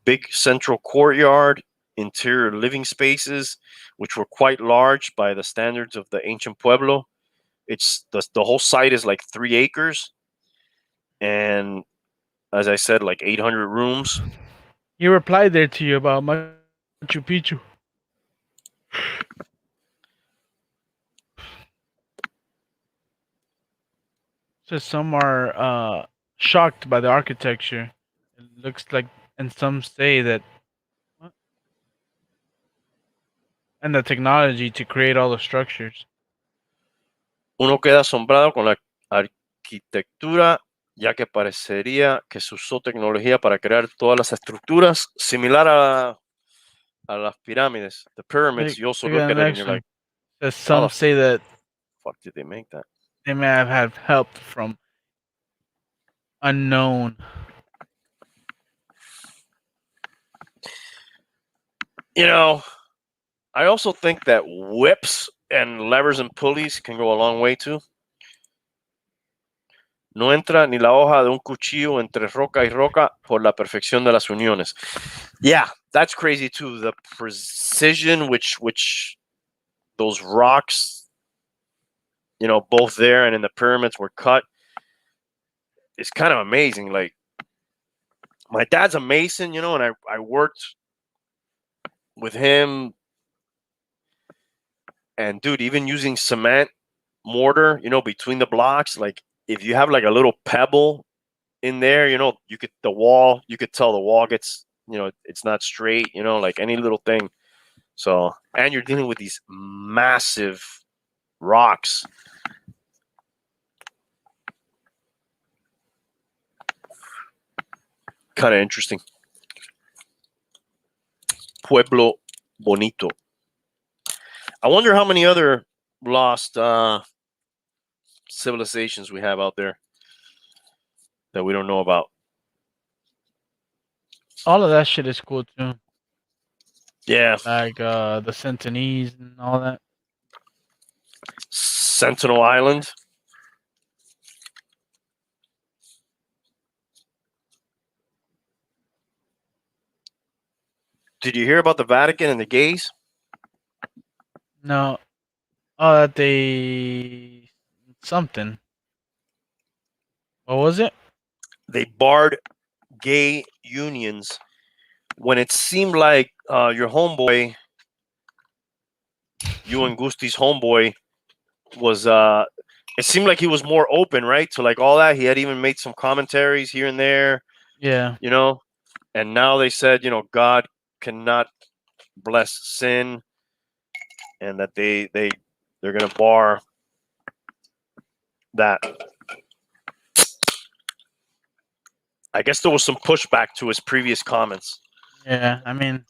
Big central courtyard, interior living spaces, which were quite large by the standards of the ancient pueblo. It's the whole site is like 3 acres, and as I said, like 800 rooms. He replied there to you about Machu Picchu. Says some are shocked by the architecture. It looks like, and some say that, what? And the technology to create all the structures. Uno queda asombrado con la arquitectura, ya que parecería que se usó tecnología para crear todas las estructuras, similar a las pirámides, the pyramids. You also Look look at the at it and next you're one. like, Says how the some say that fuck did they make that? they may have had help from unknown. You know, I also think that whips and levers and pulleys can go a long way too. No entra ni la hoja de un cuchillo entre roca y roca por la perfección de las uniones. Yeah, that's crazy too. The precision which those rocks, both there and in the pyramids were cut is kind of amazing. Like, my dad's a mason, and I worked with him. And dude, even using cement mortar, between the blocks, like if you have like a little pebble in there, you could tell the wall gets, it's not straight, like any little thing. So, and you're dealing with these massive rocks. Kind of interesting. Pueblo Bonito. I wonder how many other lost civilizations we have out there that we don't know about. All of that shit is cool too. Yeah. Like the Sentinels and all that. Sentinel Island. Did you hear about the Vatican and the gays? No. Oh, that they something. What was it? They barred gay unions when it seemed like your homeboy, Ewing Gusti's homeboy, was it seemed like he was more open, right, to like all that. He had even made some commentaries here and there, Yeah. And now they said, God cannot bless sin, and that they're gonna bar that. I guess there was some pushback to his previous comments. Yeah, I mean,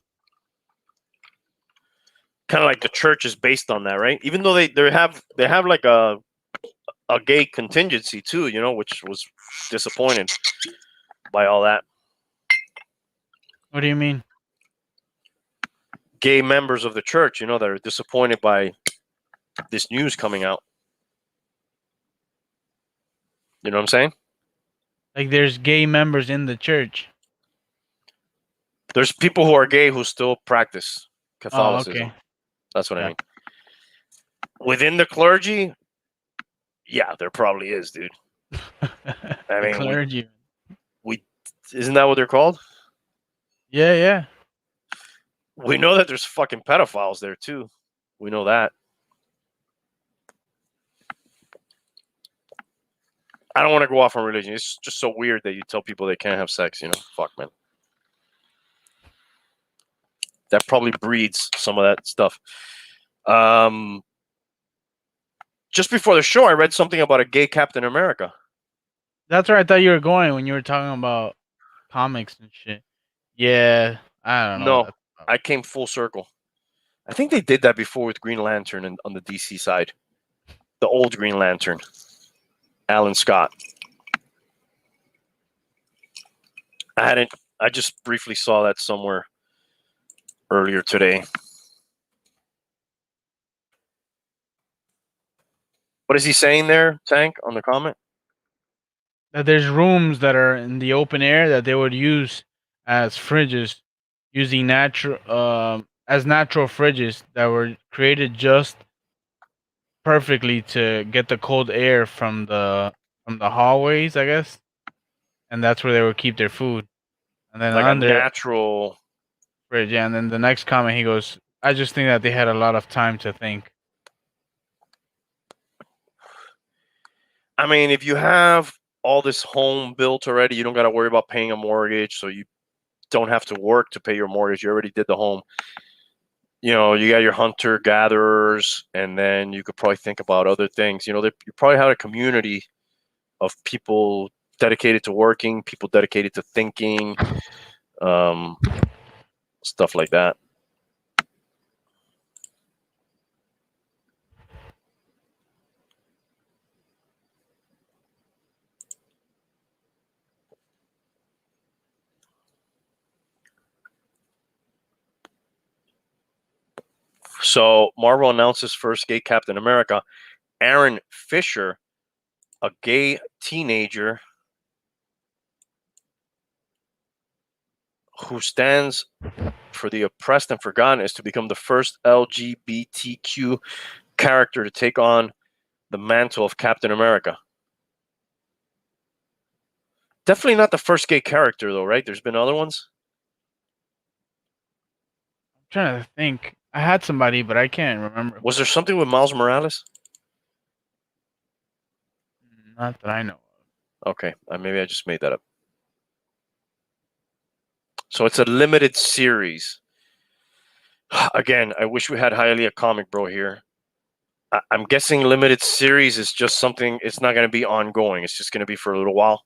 kind of like the church is based on that, right? Even though they have like a gay contingency too, which was disappointed by all that. what do you mean? Gay members of the church, that are disappointed by this news coming out. You know what I'm saying? Like there's gay members in the church. There's people who are gay who still practice Catholicism. Oh, okay. That's what I Yeah. mean. Within the clergy, yeah, there probably is, dude. The clergy. We isn't that what they're called? Yeah, yeah. We know that there's fucking pedophiles there too. We know that. I don't want to go off on religion. It's just so weird that you tell people they can't have sex, Fuck, man. That probably breeds some of that stuff. Just before the show, I read something about a gay Captain America. That's where I thought you were going when you were talking about comics and shit. Yeah, I don't know. No, I came full circle. I think they did that before with Green Lantern and on the DC side. The old Green Lantern. Alan Scott. I just briefly saw that somewhere earlier today. What is he saying there, Tank, on the comment? That there's rooms that are in the open air that they would use as fridges, using natural fridges that were created just perfectly to get the cold air from the hallways, I guess, and that's where they would keep their food. And then Like on a their natural fridge, yeah. And then the next comment, he goes, "I just think that they had a lot of time to think." I mean, if you have all this home built already, you don't got to worry about paying a mortgage, so you don't have to work to pay your mortgage. You already did the home. you know, you got your hunter gatherers, and then you could probably think about other things. You know, you probably had a community of people dedicated to working, people dedicated to thinking, um, stuff like that. So Marvel announces first gay Captain America, Aaron Fisher, a gay teenager who stands for the oppressed and forgotten, is to become the first LGBTQ character to take on the mantle of Captain America. Definitely not the first gay character, though, right? There's been other ones. I'm trying to think. I had somebody, but I can't remember. Was there something with Miles Morales? Not that I know of. Okay, maybe I just made that up. So it's a limited series. Again, I wish we had Hialeah Comic Bro here. I'm guessing limited series is just something, it's not going to be ongoing. It's just going to be for a little while.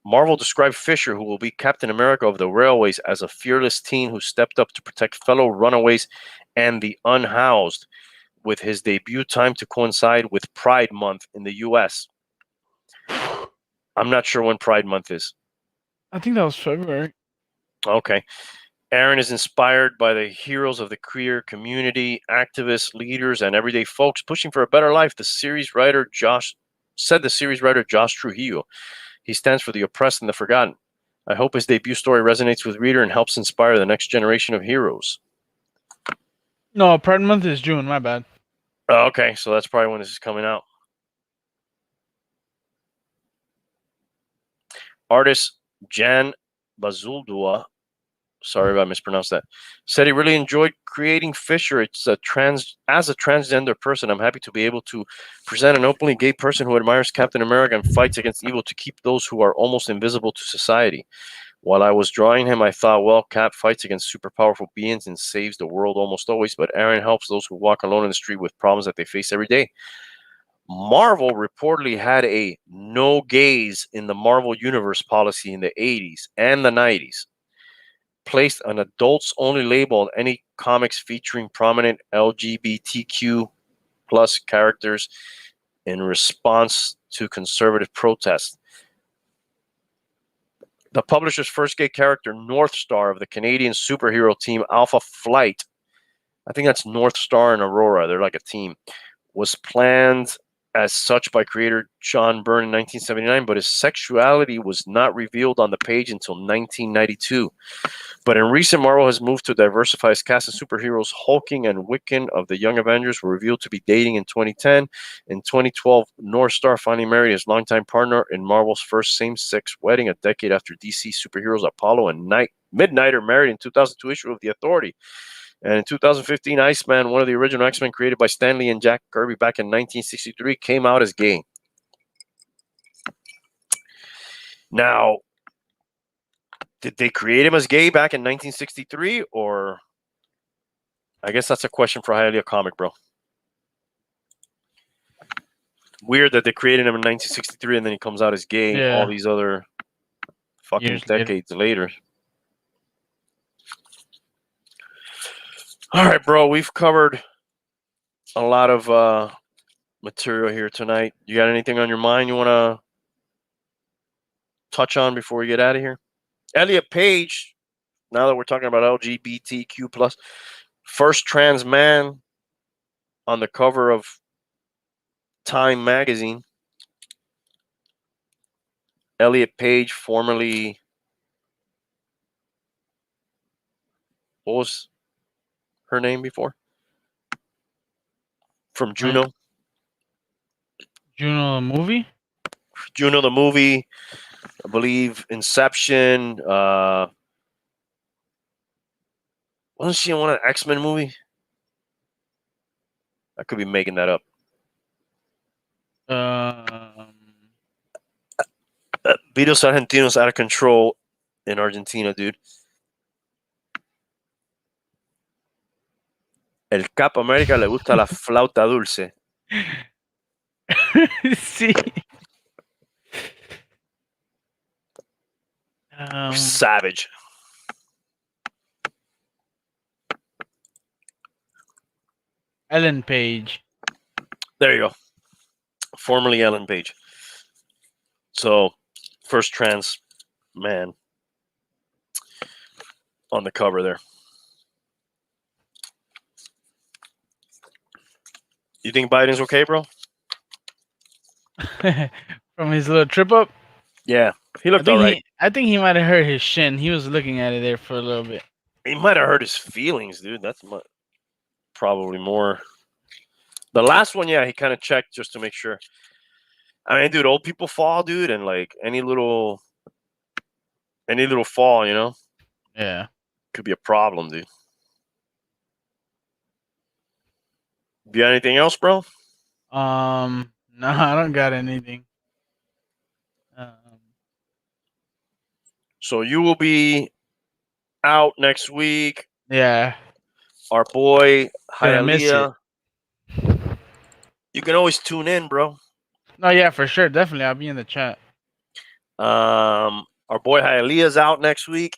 Marvel described Fisher, who will be Captain America of the Railways, as a fearless teen who stepped up to protect fellow runaways and the unhoused, with his debut time to coincide with Pride Month in the U.S. I'm not sure when Pride Month is. I think that was February. Okay. Aaron is inspired by the heroes of the queer community, activists, leaders, and everyday folks pushing for a better life. The series writer Josh Trujillo. He stands for the oppressed and the forgotten. I hope his debut story resonates with reader and helps inspire the next generation of heroes. No, Pride Month is June. My bad. Okay, so that's probably when this is coming out. Artist Jan Bazuldua, sorry if I mispronounced that, said he really enjoyed creating Fisher. As a transgender person, I'm happy to be able to present an openly gay person who admires Captain America and fights against evil to keep those who are almost invisible to society. While I was drawing him, I thought, well, Cap fights against super powerful beings and saves the world almost always, but Aaron helps those who walk alone in the street with problems that they face every day. Marvel reportedly had a no gays in the Marvel Universe policy in the 80s and the 90s, placed an adults only label on any comics featuring prominent LGBTQ plus characters in response to conservative protests. The publisher's first gay character, North Star of the Canadian superhero team Alpha Flight, I think that's North Star and Aurora, they're like a team, was planned as such by creator John Byrne in 1979, but his sexuality was not revealed on the page until 1992. But in recent, Marvel has moved to diversify its cast of superheroes. Hulking and Wiccan of the Young Avengers were revealed to be dating in 2010. In 2012, North Star finally married his longtime partner in Marvel's first same-sex wedding, a decade after DC superheroes Apollo and Midnighter married in 2002 issue of The Authority. And in 2015, Iceman, one of the original X-Men created by Stan Lee and Jack Kirby back in 1963, came out as gay. Now, did they create him as gay back in 1963, or I guess that's a question for Hialeah Comic Bro. Weird that they created him in 1963 and then he comes out as gay all these other fucking decades later. All right, bro, we've covered a lot of material here tonight. You got anything on your mind you want to touch on before we get out of here? Elliot Page, now that we're talking about LGBTQ plus, first trans man on the cover of Time magazine. Elliot Page, formerly, what was her name before? From Juno. Juno the movie? Juno the movie, I believe Inception. Wasn't she in one of the X-Men movie? I could be making that up. Videos Argentinos out of control. in Argentina, dude. El Cap América le gusta la flauta dulce. See. Savage. Ellen Page. There you go. Formerly Ellen Page. So, first trans man on the cover there. You think Biden's okay, bro? From his little trip up. Yeah, he I looked think all right. I think he might have hurt his shin. He was looking at it there for a little bit. He might have hurt his feelings, dude. That's probably more. The last one, yeah, he kind of checked just to make sure. I mean, dude, old people fall, dude, and like any little fall, Yeah. could be a problem, dude. Do you got anything else, bro? No, I don't got anything. So you will be out next week. Yeah. Our boy Gonna miss it. Hialeah. You can always tune in, bro. No, yeah, for sure, definitely. I'll be in the chat. Our boy Hialeah's out next week.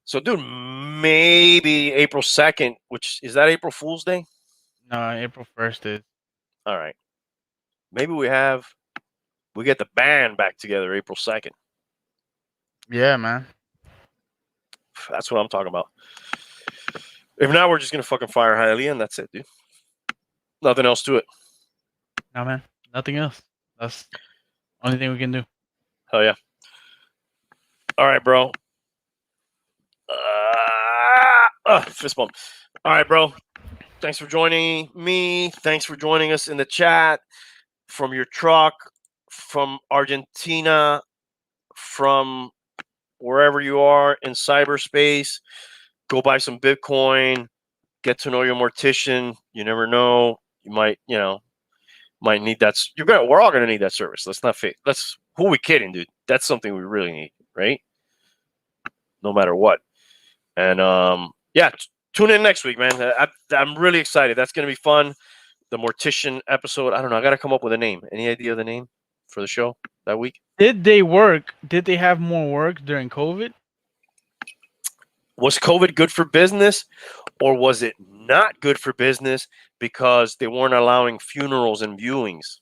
So, dude, maybe April 2nd, which is that April Fool's Day? No, April 1st is. All right. Maybe we get the band back together April 2nd. Yeah, man. That's what I'm talking about. If not, we're just going to fucking fire Hialeah and that's it, dude. Nothing else to it. No, man. Nothing else. That's the only thing we can do. Hell yeah. All right, bro. Fist bump. All right, bro. Thanks for joining me. Thanks for joining us in the chat from your truck, from Argentina, from wherever you are in cyberspace. Go buy some Bitcoin. Get to know your mortician. You never know. You might need that. We're all gonna need that service. Let's not fake. Who are we kidding, dude? That's something we really need, right? No matter what. And yeah, tune in next week, man. I'm really excited. That's gonna be fun. The mortician episode. I don't know. I gotta come up with a name. Any idea of the name for the show that week? Did they work? Did they have more work during COVID? Was COVID good for business, or was it not good for business because they weren't allowing funerals and viewings?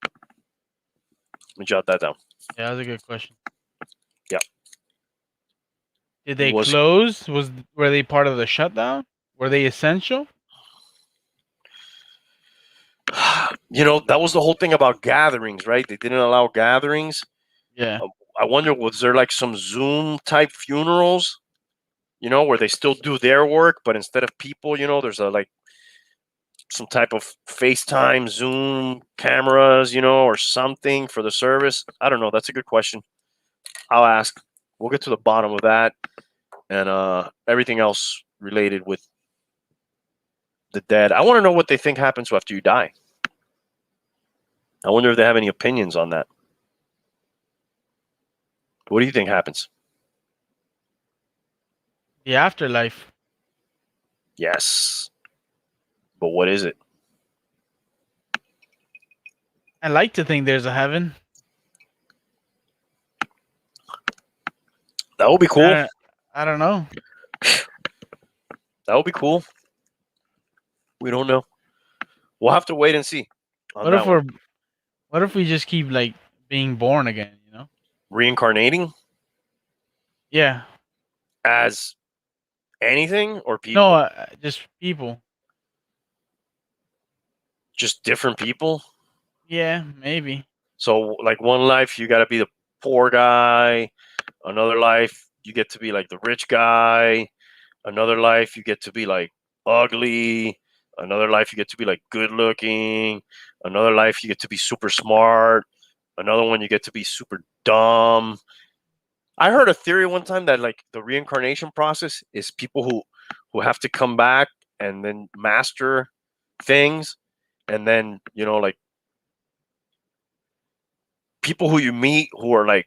Let me jot that down. Yeah, that's a good question. Yeah. Did they close? Were they part of the shutdown? Were they essential? That was the whole thing about gatherings, right? They didn't allow gatherings. Yeah. I wonder, was there like some Zoom type funerals, where they still do their work, but instead of people, there's some type of FaceTime, Zoom cameras, or something for the service. I don't know. That's a good question. I'll ask. We'll get to the bottom of that and everything else related with the dead. I want to know what they think happens after you die. I wonder if they have any opinions on that. What do you think happens? The afterlife. Yes. But what is it? I like to think there's a heaven. That would be cool. I don't know. That would be cool. We don't know. We'll have to wait and see. What if we just keep like being born again, Reincarnating? Yeah. As anything or people? No, just people. Just different people? Yeah, maybe. So, like, one life you got to be the poor guy. Another life you get to be like the rich guy. Another life you get to be like ugly. Another life you get to be like good looking. Another life you get to be super smart. Another one you get to be super dumb. I heard a theory one time that like the reincarnation process is people who have to come back and then master things, and then like people who you meet who are like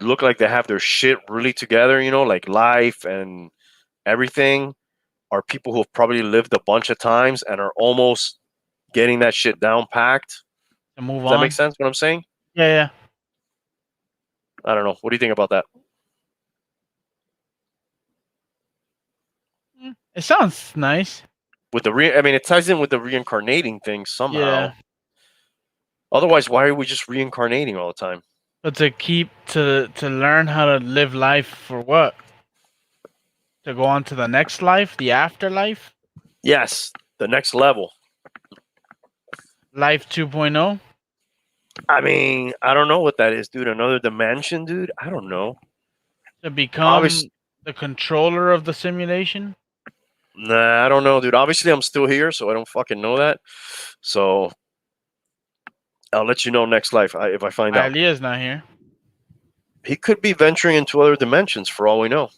look like they have their shit really together, like life and everything, are people who have probably lived a bunch of times and are almost getting that shit down packed. To move Does that make on. sense what I'm saying? Yeah, I don't know. What do you think about that? yeah. It sounds nice. With I mean, it ties in with the reincarnating thing somehow. Yeah. Otherwise, why are we just reincarnating all the time? But to learn how to live life for what? To go on to the next life, the afterlife, Yes, the next level. life 2.0. I mean, I don't know what that is, dude. Another dimension, dude. I don't know. To Obviously, become the controller of the simulation. nah, I don't know, dude. Obviously, I'm still here, so I don't fucking know that. So I'll let you know next life if I find out. Alia's not here. He could be venturing into other dimensions for all we know.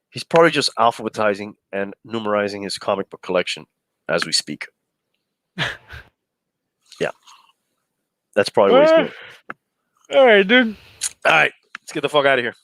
He's probably just alphabetizing and numerizing his comic book collection as we speak. Yeah, that's probably what he's doing. All right, dude. All right, let's get the fuck out of here.